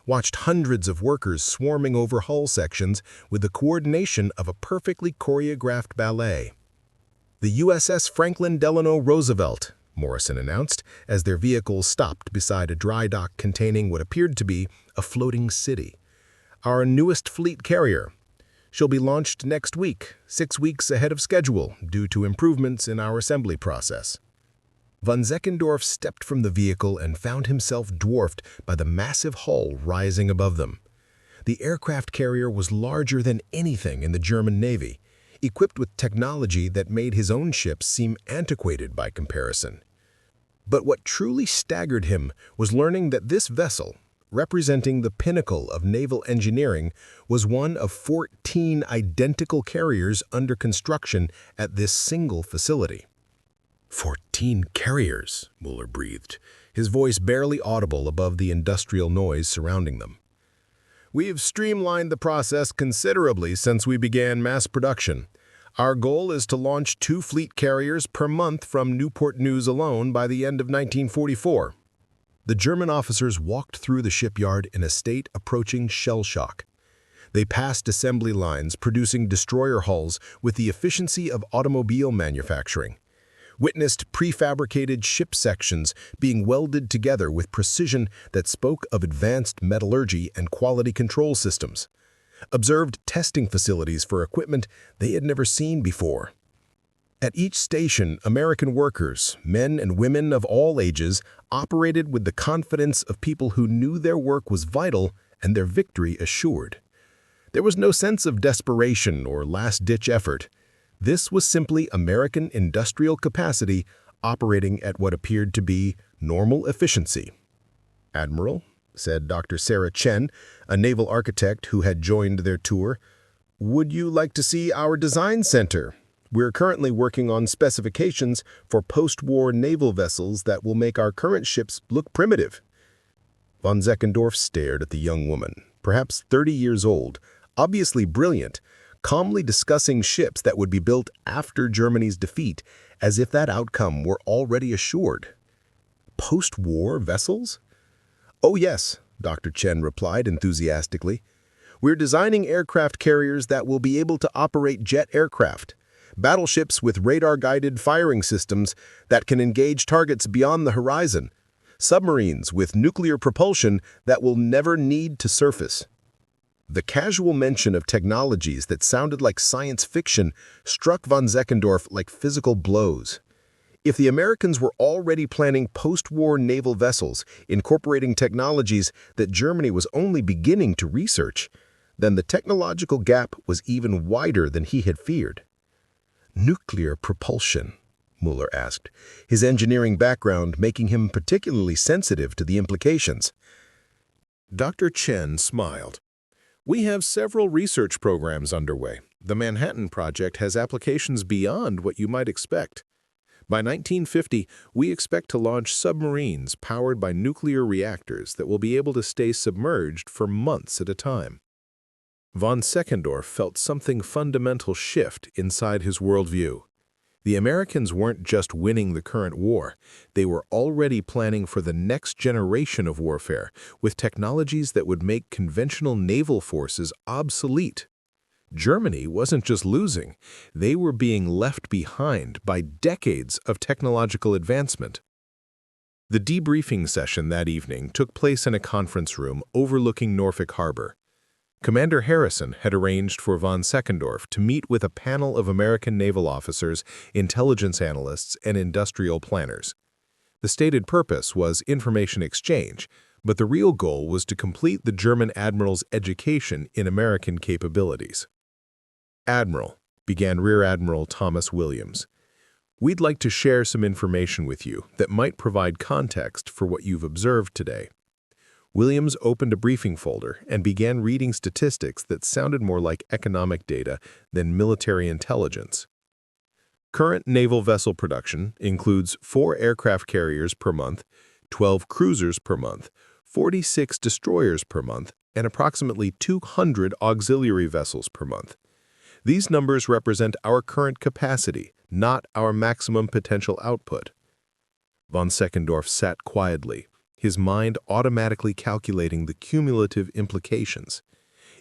watched hundreds of workers swarming over hull sections with the coordination of a perfectly choreographed ballet. The USS Franklin Delano Roosevelt, Morrison announced, as their vehicles stopped beside a dry dock containing what appeared to be a floating city. Our newest fleet carrier. She'll be launched next week, 6 weeks ahead of schedule, due to improvements in our assembly process. Von Seckendorff stepped from the vehicle and found himself dwarfed by the massive hull rising above them. The aircraft carrier was larger than anything in the German Navy, equipped with technology that made his own ships seem antiquated by comparison. But what truly staggered him was learning that this vessel, representing the pinnacle of naval engineering, was one of 14 identical carriers under construction at this single facility. 14 carriers, Mueller breathed, his voice barely audible above the industrial noise surrounding them. We've streamlined the process considerably since we began mass production. Our goal is to launch 2 fleet carriers per month from Newport News alone by the end of 1944. The German officers walked through the shipyard in a state approaching shell shock. They passed assembly lines producing destroyer hulls with the efficiency of automobile manufacturing, witnessed prefabricated ship sections being welded together with precision that spoke of advanced metallurgy and quality control systems, observed testing facilities for equipment they had never seen before. At each station, American workers, men and women of all ages, operated with the confidence of people who knew their work was vital and their victory assured. There was no sense of desperation or last-ditch effort. This was simply American industrial capacity operating at what appeared to be normal efficiency. "Admiral," said Dr. Sarah Chen, a naval architect who had joined their tour, "would you like to see our design center? We're currently working on specifications for post-war naval vessels that will make our current ships look primitive." Von Seckendorff stared at the young woman, perhaps 30 years old, obviously brilliant, calmly discussing ships that would be built after Germany's defeat, as if that outcome were already assured. Post-war vessels? "Oh yes," Dr. Chen replied enthusiastically. "We're designing aircraft carriers that will be able to operate jet aircraft, battleships with radar-guided firing systems that can engage targets beyond the horizon, submarines with nuclear propulsion that will never need to surface." The casual mention of technologies that sounded like science fiction struck von Seckendorff like physical blows. If the Americans were already planning post-war naval vessels incorporating technologies that Germany was only beginning to research, then the technological gap was even wider than he had feared. "Nuclear propulsion?" Mueller asked, his engineering background making him particularly sensitive to the implications. Dr. Chen smiled. "We have several research programs underway. The Manhattan Project has applications beyond what you might expect. By 1950, we expect to launch submarines powered by nuclear reactors that will be able to stay submerged for months at a time." Von Seckendorff felt something fundamental shift inside his worldview. The Americans weren't just winning the current war, they were already planning for the next generation of warfare with technologies that would make conventional naval forces obsolete. Germany wasn't just losing, they were being left behind by decades of technological advancement. The debriefing session that evening took place in a conference room overlooking Norfolk Harbor. Commander Harrison had arranged for von Seckendorff to meet with a panel of American naval officers, intelligence analysts, and industrial planners. The stated purpose was information exchange, but the real goal was to complete the German admiral's education in American capabilities. "Admiral," began Rear Admiral Thomas Williams, "we'd like to share some information with you that might provide context for what you've observed today." Williams opened a briefing folder and began reading statistics that sounded more like economic data than military intelligence. Current naval vessel production includes 4 aircraft carriers per month, 12 cruisers per month, 46 destroyers per month, and approximately 200 auxiliary vessels per month. These numbers represent our current capacity, not our maximum potential output. Von Seckendorff sat quietly, his mind automatically calculating the cumulative implications.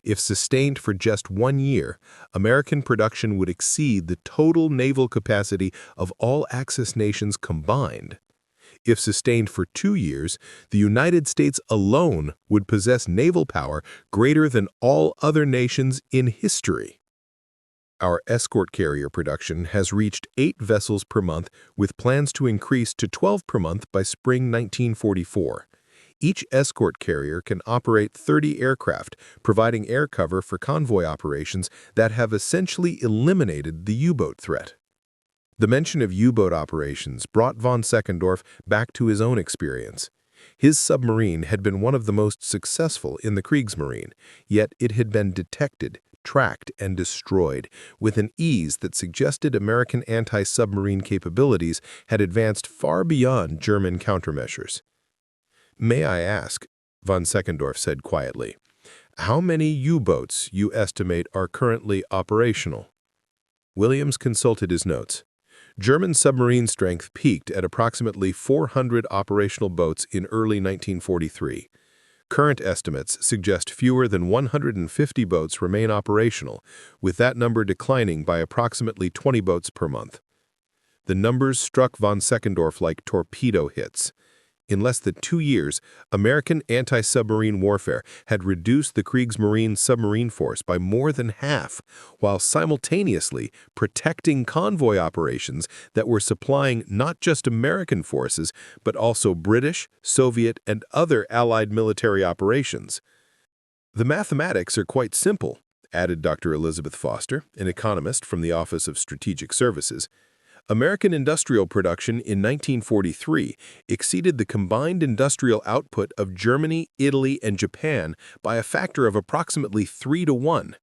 If sustained for just 1 year, American production would exceed the total naval capacity of all Axis nations combined. If sustained for 2 years, the United States alone would possess naval power greater than all other nations in history. Our escort carrier production has reached 8 vessels per month, with plans to increase to 12 per month by spring 1944. Each escort carrier can operate 30 aircraft, providing air cover for convoy operations that have essentially eliminated the U-boat threat. The mention of U-boat operations brought von Seckendorff back to his own experience. His submarine had been one of the most successful in the Kriegsmarine, yet it had been detected, tracked, and destroyed with an ease that suggested American anti-submarine capabilities had advanced far beyond German countermeasures. "May I ask," von Seckendorff said quietly, "how many U-boats you estimate are currently operational?" Williams consulted his notes. German submarine strength peaked at approximately 400 operational boats in early 1943. Current estimates suggest fewer than 150 boats remain operational, with that number declining by approximately 20 boats per month. The numbers struck von Seckendorff like torpedo hits. In less than 2 years, American anti-submarine warfare had reduced the Kriegsmarine submarine force by more than half, while simultaneously protecting convoy operations that were supplying not just American forces, but also British, Soviet, and other Allied military operations. "The mathematics are quite simple," added Dr. Elizabeth Foster, an economist from the Office of Strategic Services. American industrial production in 1943 exceeded the combined industrial output of Germany, Italy, and Japan by a factor of approximately 3 to 1.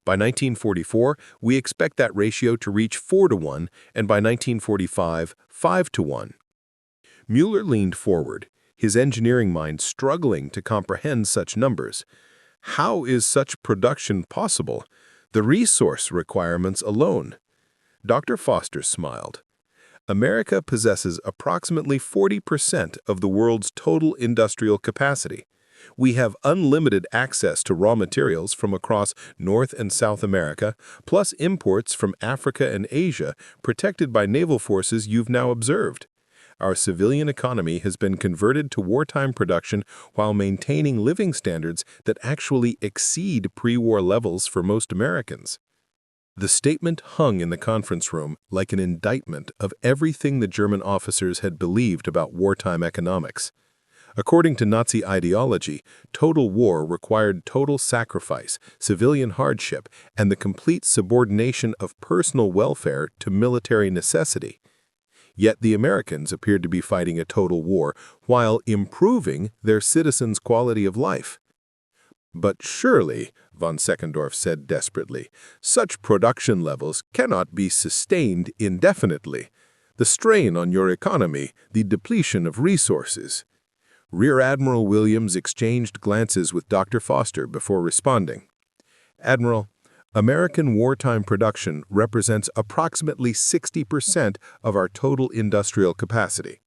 By 1944, we expect that ratio to reach 4 to 1, and by 1945, 5 to 1. Mueller leaned forward, his engineering mind struggling to comprehend such numbers. How is such production possible? The resource requirements alone. Dr. Foster smiled. America possesses approximately 40% of the world's total industrial capacity. We have unlimited access to raw materials from across North and South America, plus imports from Africa and Asia, protected by naval forces you've now observed. Our civilian economy has been converted to wartime production while maintaining living standards that actually exceed pre-war levels for most Americans. The statement hung in the conference room like an indictment of everything the German officers had believed about wartime economics. According to Nazi ideology, total war required total sacrifice, civilian hardship, and the complete subordination of personal welfare to military necessity. Yet the Americans appeared to be fighting a total war while improving their citizens' quality of life. "But surely," von Seckendorff said desperately, "such production levels cannot be sustained indefinitely. The strain on your economy, the depletion of resources." Rear Admiral Williams exchanged glances with Dr. Foster before responding. "Admiral, American wartime production represents approximately 60% of our total industrial capacity.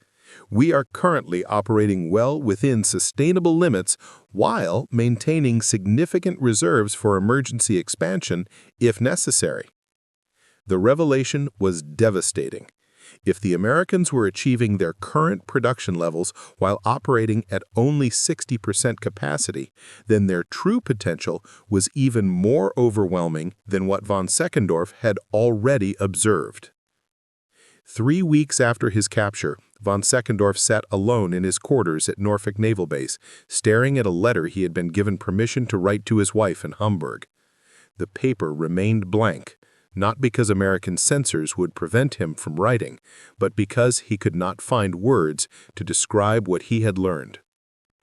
We are currently operating well within sustainable limits while maintaining significant reserves for emergency expansion if necessary." The revelation was devastating. If the Americans were achieving their current production levels while operating at only 60% capacity, then their true potential was even more overwhelming than what von Seckendorff had already observed. 3 weeks after his capture, von Seckendorff sat alone in his quarters at Norfolk Naval Base, staring at a letter he had been given permission to write to his wife in Hamburg. The paper remained blank, not because American censors would prevent him from writing, but because he could not find words to describe what he had learned.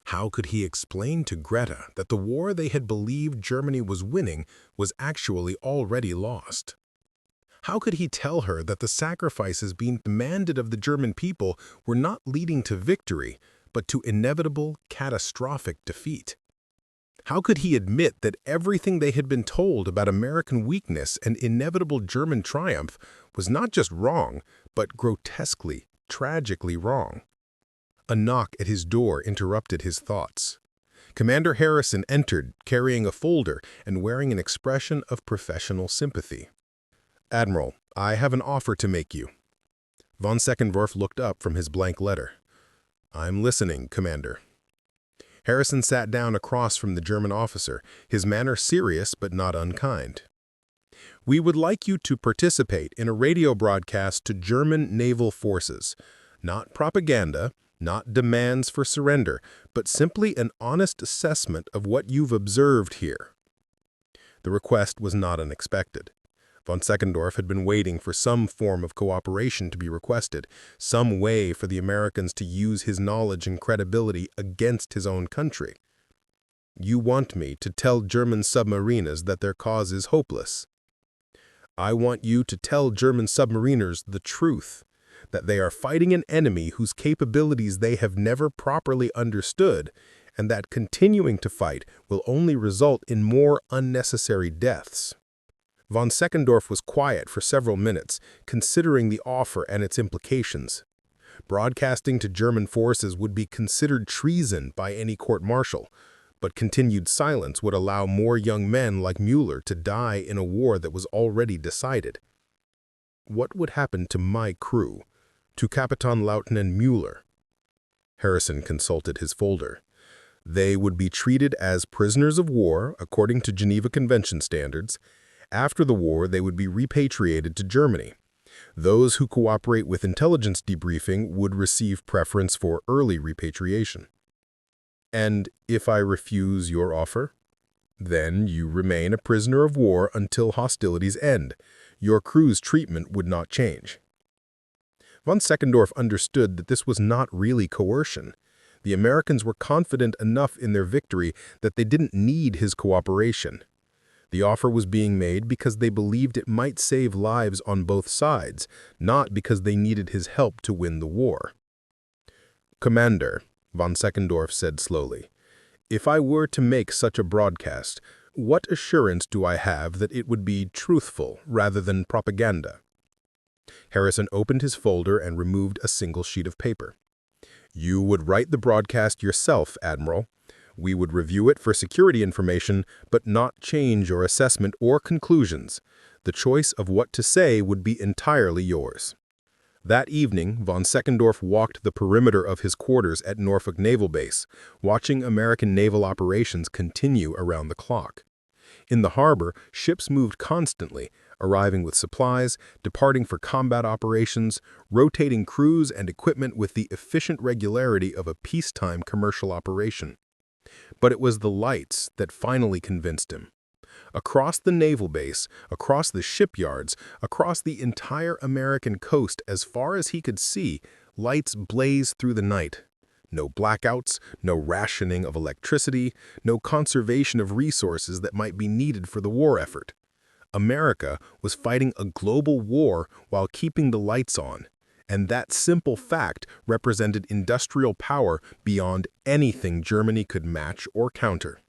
How could he explain to Greta that the war they had believed Germany was winning was actually already lost? How could he tell her that the sacrifices being demanded of the German people were not leading to victory, but to inevitable, catastrophic defeat? How could he admit that everything they had been told about American weakness and inevitable German triumph was not just wrong, but grotesquely, tragically wrong? A knock at his door interrupted his thoughts. Commander Harrison entered, carrying a folder and wearing an expression of professional sympathy. "Admiral, I have an offer to make you." Von Seckendorff looked up from his blank letter. "I'm listening, Commander." Harrison sat down across from the German officer, his manner serious but not unkind. "We would like you to participate in a radio broadcast to German naval forces. Not propaganda, not demands for surrender, but simply an honest assessment of what you've observed here." The request was not unexpected. Von Seckendorff had been waiting for some form of cooperation to be requested, some way for the Americans to use his knowledge and credibility against his own country. "You want me to tell German submariners that their cause is hopeless. I want you to tell German submariners the truth, that they are fighting an enemy whose capabilities they have never properly understood, and that continuing to fight will only result in more unnecessary deaths." Von Seckendorff was quiet for several minutes, considering the offer and its implications. Broadcasting to German forces would be considered treason by any court-martial, but continued silence would allow more young men like Müller to die in a war that was already decided. What would happen to my crew, to Kapitänleutnant Müller? Harrison consulted his folder. They would be treated as prisoners of war according to Geneva Convention standards. After the war, they would be repatriated to Germany. Those who cooperate with intelligence debriefing would receive preference for early repatriation. "And if I refuse your offer?" "Then you remain a prisoner of war until hostilities end. Your crew's treatment would not change." Von Seckendorff understood that this was not really coercion. The Americans were confident enough in their victory that they didn't need his cooperation. The offer was being made because they believed it might save lives on both sides, not because they needed his help to win the war. "Commander," von Seckendorff said slowly, "if I were to make such a broadcast, what assurance do I have that it would be truthful rather than propaganda?" Harrison opened his folder and removed a single sheet of paper. "You would write the broadcast yourself, Admiral. We would review it for security information, but not change your assessment or conclusions. The choice of what to say would be entirely yours." That evening, von Seckendorff walked the perimeter of his quarters at Norfolk Naval Base, watching American naval operations continue around the clock. In the harbor, ships moved constantly, arriving with supplies, departing for combat operations, rotating crews and equipment with the efficient regularity of a peacetime commercial operation. But it was the lights that finally convinced him. Across the naval base, across the shipyards, across the entire American coast, as far as he could see, lights blazed through the night. No blackouts, no rationing of electricity, no conservation of resources that might be needed for the war effort. America was fighting a global war while keeping the lights on, and that simple fact represented industrial power beyond anything Germany could match or counter.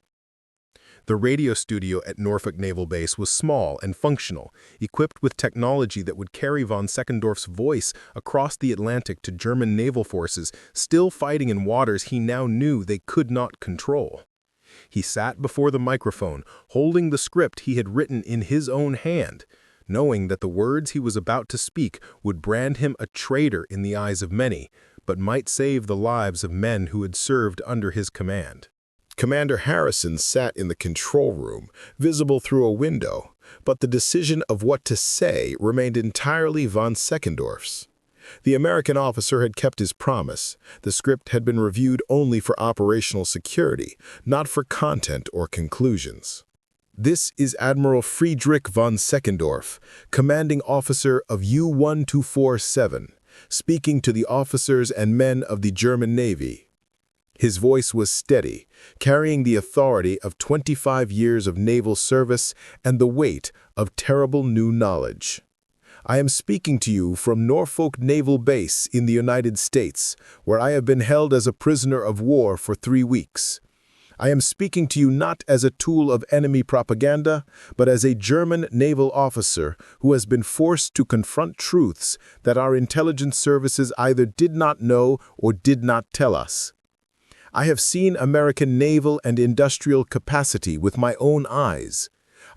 The radio studio at Norfolk Naval Base was small and functional, equipped with technology that would carry von Seckendorff's voice across the Atlantic to German naval forces still fighting in waters he now knew they could not control. He sat before the microphone, holding the script he had written in his own hand, knowing that the words he was about to speak would brand him a traitor in the eyes of many, but might save the lives of men who had served under his command. Commander Harrison sat in the control room, visible through a window, but the decision of what to say remained entirely von Seckendorff's. The American officer had kept his promise. The script had been reviewed only for operational security, not for content or conclusions. "This is Admiral Friedrich von Seckendorff, commanding officer of U-1247, speaking to the officers and men of the German Navy." His voice was steady, carrying the authority of 25 years of naval service and the weight of terrible new knowledge. I am speaking to you from Norfolk Naval Base in the United States, where I have been held as a prisoner of war for 3 weeks. I am speaking to you not as a tool of enemy propaganda, but as a German naval officer who has been forced to confront truths that our intelligence services either did not know or did not tell us. I have seen American naval and industrial capacity with my own eyes.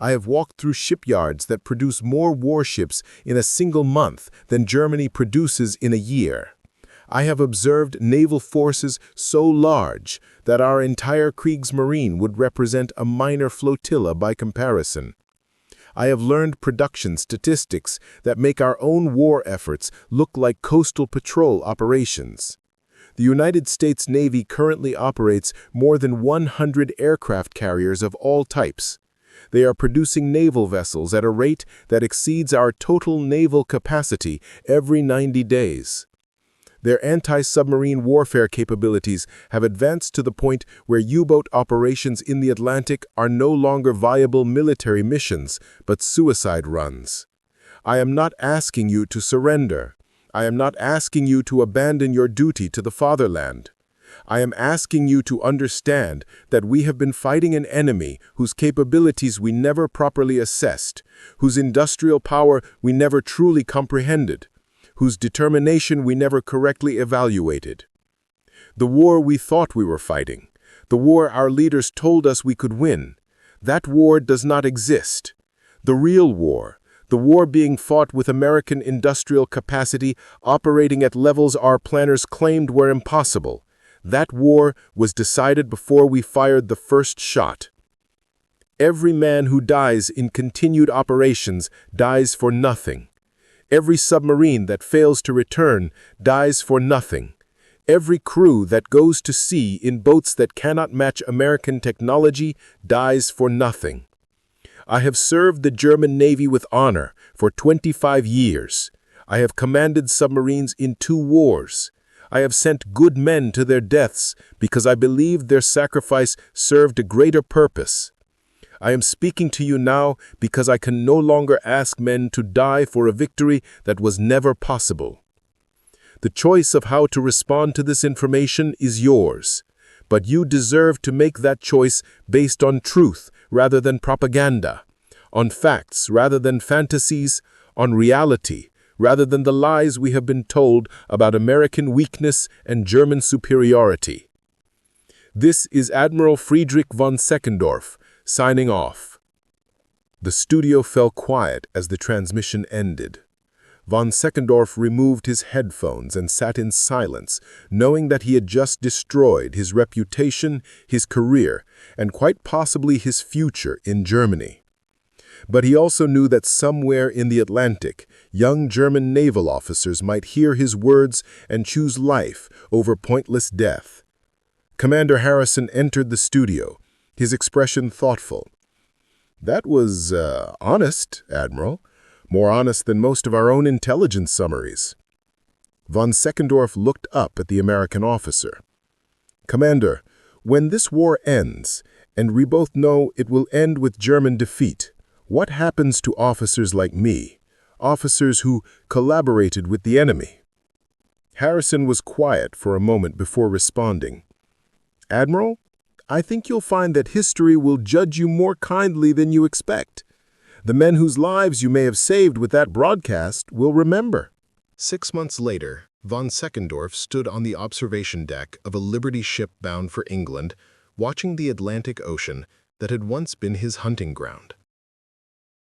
I have walked through shipyards that produce more warships in a single month than Germany produces in a year. I have observed naval forces so large that our entire Kriegsmarine would represent a minor flotilla by comparison. I have learned production statistics that make our own war efforts look like coastal patrol operations. The United States Navy currently operates more than 100 aircraft carriers of all types. They are producing naval vessels at a rate that exceeds our total naval capacity every 90 days. Their anti-submarine warfare capabilities have advanced to the point where U-boat operations in the Atlantic are no longer viable military missions, but suicide runs. I am not asking you to surrender. I am not asking you to abandon your duty to the fatherland. I am asking you to understand that we have been fighting an enemy whose capabilities we never properly assessed, whose industrial power we never truly comprehended, whose determination we never correctly evaluated. The war we thought we were fighting, the war our leaders told us we could win, that war does not exist. The real war, the war being fought with American industrial capacity operating at levels our planners claimed were impossible, that war was decided before we fired the first shot. Every man who dies in continued operations dies for nothing. Every submarine that fails to return dies for nothing. Every crew that goes to sea in boats that cannot match American technology dies for nothing. I have served the German Navy with honor for 25 years. I have commanded submarines in 2 wars. I have sent good men to their deaths because I believed their sacrifice served a greater purpose. I am speaking to you now because I can no longer ask men to die for a victory that was never possible. The choice of how to respond to this information is yours, but you deserve to make that choice based on truth rather than propaganda, on facts rather than fantasies, on reality rather than the lies we have been told about American weakness and German superiority. This is Admiral Friedrich von Seckendorff, signing off. The studio fell quiet as the transmission ended. Von Seckendorff removed his headphones and sat in silence, knowing that he had just destroyed his reputation, his career, and quite possibly his future in Germany. But he also knew that somewhere in the Atlantic, young German naval officers might hear his words and choose life over pointless death. Commander Harrison entered the studio, his expression thoughtful. "That was honest, Admiral. More honest than most of our own intelligence summaries." Von Seckendorff looked up at the American officer. "Commander, when this war ends, and we both know it will end with German defeat, what happens to officers like me, officers who collaborated with the enemy?" Harrison was quiet for a moment before responding. "Admiral, I think you'll find that history will judge you more kindly than you expect. The men whose lives you may have saved with that broadcast will remember." 6 months later, von Seckendorff stood on the observation deck of a Liberty ship bound for England, watching the Atlantic Ocean that had once been his hunting ground.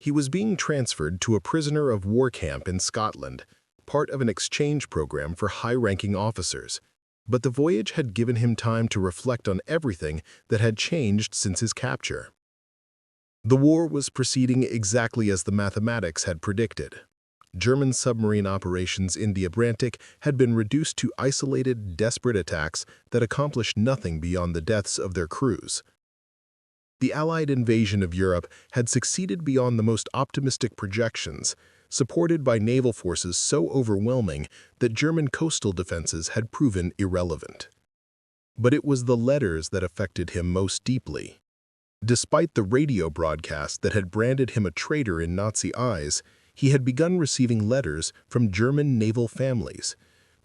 He was being transferred to a prisoner of war camp in Scotland, part of an exchange program for high-ranking officers. But the voyage had given him time to reflect on everything that had changed since his capture. The war was proceeding exactly as the mathematics had predicted. German submarine operations in the Atlantic had been reduced to isolated, desperate attacks that accomplished nothing beyond the deaths of their crews. The Allied invasion of Europe had succeeded beyond the most optimistic projections, supported by naval forces so overwhelming that German coastal defenses had proven irrelevant. But it was the letters that affected him most deeply. Despite the radio broadcast that had branded him a traitor in Nazi eyes, he had begun receiving letters from German naval families,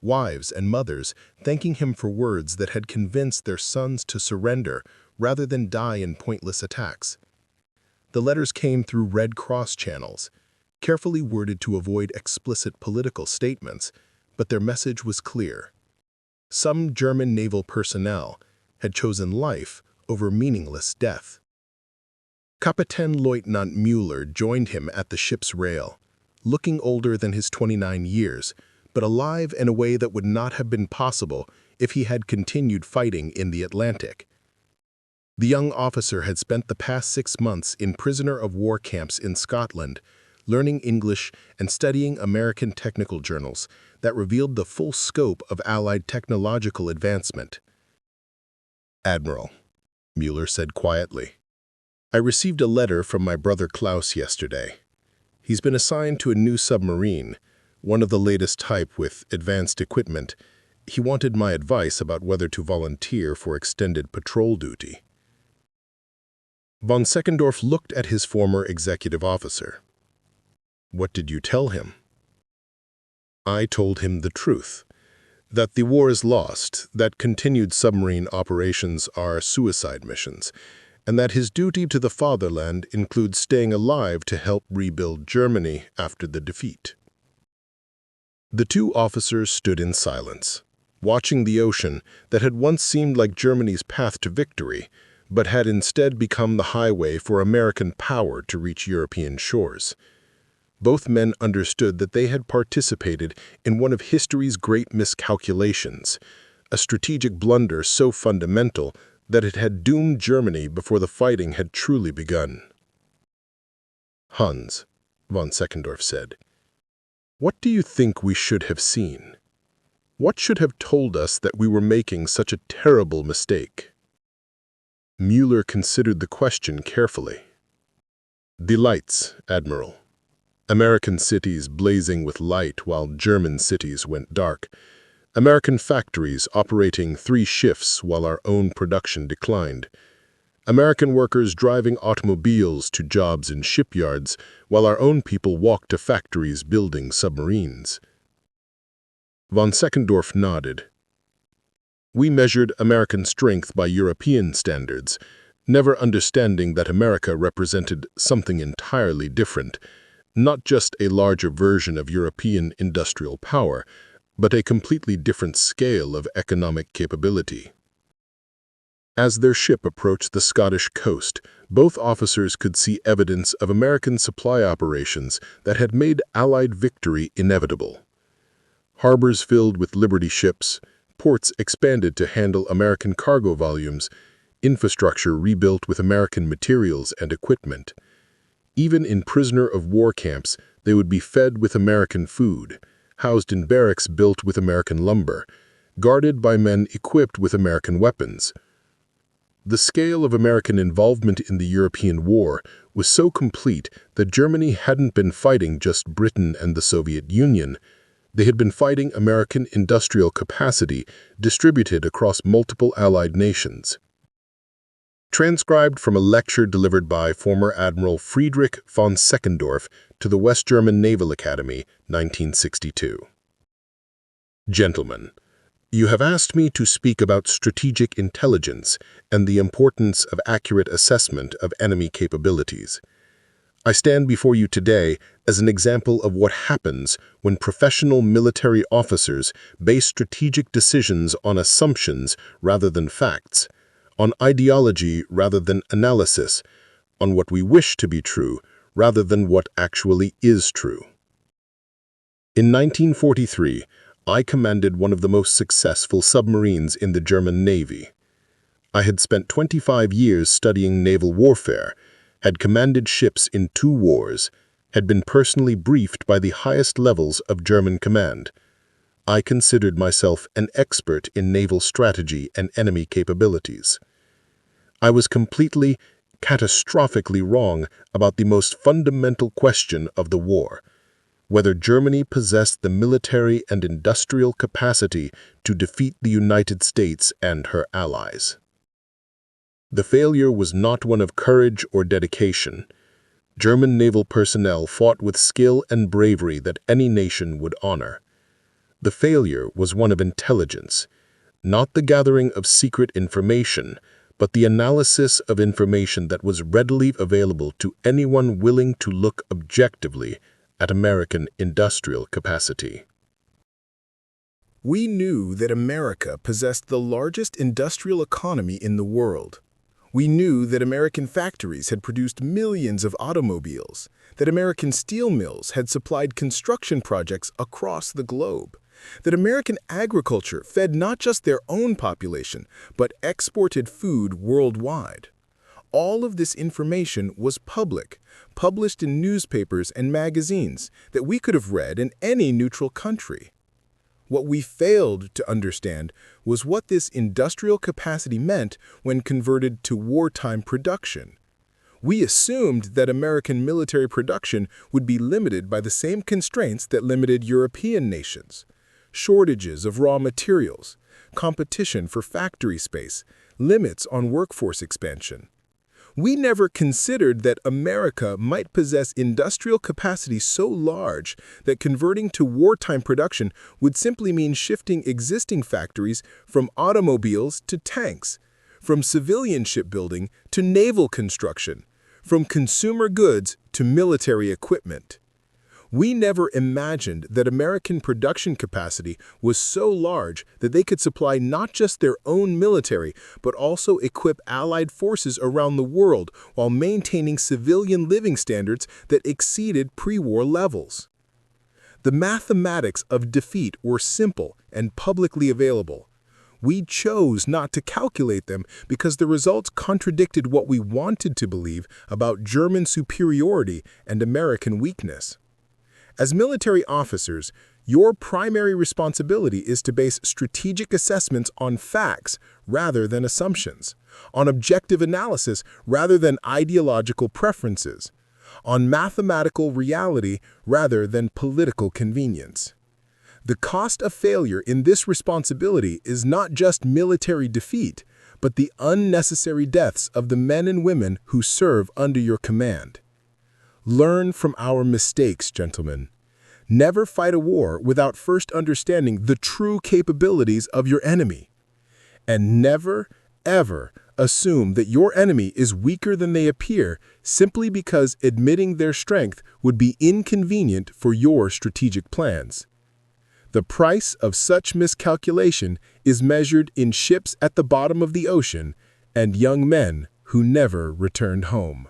wives and mothers thanking him for words that had convinced their sons to surrender rather than die in pointless attacks. The letters came through Red Cross channels, carefully worded to avoid explicit political statements, but their message was clear. Some German naval personnel had chosen life over meaningless death. Kapitänleutnant Müller joined him at the ship's rail, looking older than his 29 years, but alive in a way that would not have been possible if he had continued fighting in the Atlantic. The young officer had spent the past 6 months in prisoner-of-war camps in Scotland, learning English and studying American technical journals that revealed the full scope of Allied technological advancement. "Admiral," Müller said quietly, "I received a letter from my brother Klaus yesterday. He's been assigned to a new submarine, one of the latest type with advanced equipment. He wanted my advice about whether to volunteer for extended patrol duty." Von Seckendorff looked at his former executive officer. "What did you tell him?" "I told him the truth, that the war is lost, that continued submarine operations are suicide missions, and that his duty to the fatherland includes staying alive to help rebuild Germany after the defeat." The two officers stood in silence, watching the ocean that had once seemed like Germany's path to victory, but had instead become the highway for American power to reach European shores. Both men understood that they had participated in one of history's great miscalculations, a strategic blunder so fundamental that it had doomed Germany before the fighting had truly begun. "Hans," von Seckendorff said, "what do you think we should have seen? What should have told us that we were making such a terrible mistake?" Müller considered the question carefully. "The lights, Admiral. American cities blazing with light while German cities went dark. American factories operating 3 shifts while our own production declined. American workers driving automobiles to jobs in shipyards while our own people walked to factories building submarines." Von Seckendorff nodded. "We measured American strength by European standards, never understanding that America represented something entirely different, not just a larger version of European industrial power, but a completely different scale of economic capability." As their ship approached the Scottish coast, both officers could see evidence of American supply operations that had made Allied victory inevitable. Harbors filled with Liberty ships, ports expanded to handle American cargo volumes, infrastructure rebuilt with American materials and equipment. Even in prisoner-of-war camps, they would be fed with American food, housed in barracks built with American lumber, guarded by men equipped with American weapons. The scale of American involvement in the European war was so complete that Germany hadn't been fighting just Britain and the Soviet Union. They had been fighting American industrial capacity distributed across multiple Allied nations. Transcribed from a lecture delivered by former Admiral Friedrich von Seckendorff to the West German Naval Academy, 1962. Gentlemen, you have asked me to speak about strategic intelligence and the importance of accurate assessment of enemy capabilities. I stand before you today as an example of what happens when professional military officers base strategic decisions on assumptions rather than facts, on ideology rather than analysis, on what we wish to be true rather than what actually is true. In 1943, I commanded one of the most successful submarines in the German Navy. I had spent 25 years studying naval warfare, had commanded ships in 2 wars, had been personally briefed by the highest levels of German command. I considered myself an expert in naval strategy and enemy capabilities. I was completely, catastrophically wrong about the most fundamental question of the war, whether Germany possessed the military and industrial capacity to defeat the United States and her allies. The failure was not one of courage or dedication. German naval personnel fought with skill and bravery that any nation would honor. The failure was one of intelligence, not the gathering of secret information, but the analysis of information that was readily available to anyone willing to look objectively at American industrial capacity. We knew that America possessed the largest industrial economy in the world. We knew that American factories had produced millions of automobiles, that American steel mills had supplied construction projects across the globe, that American agriculture fed not just their own population, but exported food worldwide. All of this information was public, published in newspapers and magazines that we could have read in any neutral country. What we failed to understand was what this industrial capacity meant when converted to wartime production. We assumed that American military production would be limited by the same constraints that limited European nations: shortages of raw materials, competition for factory space, limits on workforce expansion. We never considered that America might possess industrial capacity so large that converting to wartime production would simply mean shifting existing factories from automobiles to tanks, from civilian shipbuilding to naval construction, from consumer goods to military equipment. We never imagined that American production capacity was so large that they could supply not just their own military, but also equip allied forces around the world while maintaining civilian living standards that exceeded pre-war levels. The mathematics of defeat were simple and publicly available. We chose not to calculate them because the results contradicted what we wanted to believe about German superiority and American weakness. As military officers, your primary responsibility is to base strategic assessments on facts rather than assumptions, on objective analysis rather than ideological preferences, on mathematical reality rather than political convenience. The cost of failure in this responsibility is not just military defeat, but the unnecessary deaths of the men and women who serve under your command. Learn from our mistakes, gentlemen. Never fight a war without first understanding the true capabilities of your enemy. And never, ever assume that your enemy is weaker than they appear simply because admitting their strength would be inconvenient for your strategic plans. The price of such miscalculation is measured in ships at the bottom of the ocean and young men who never returned home.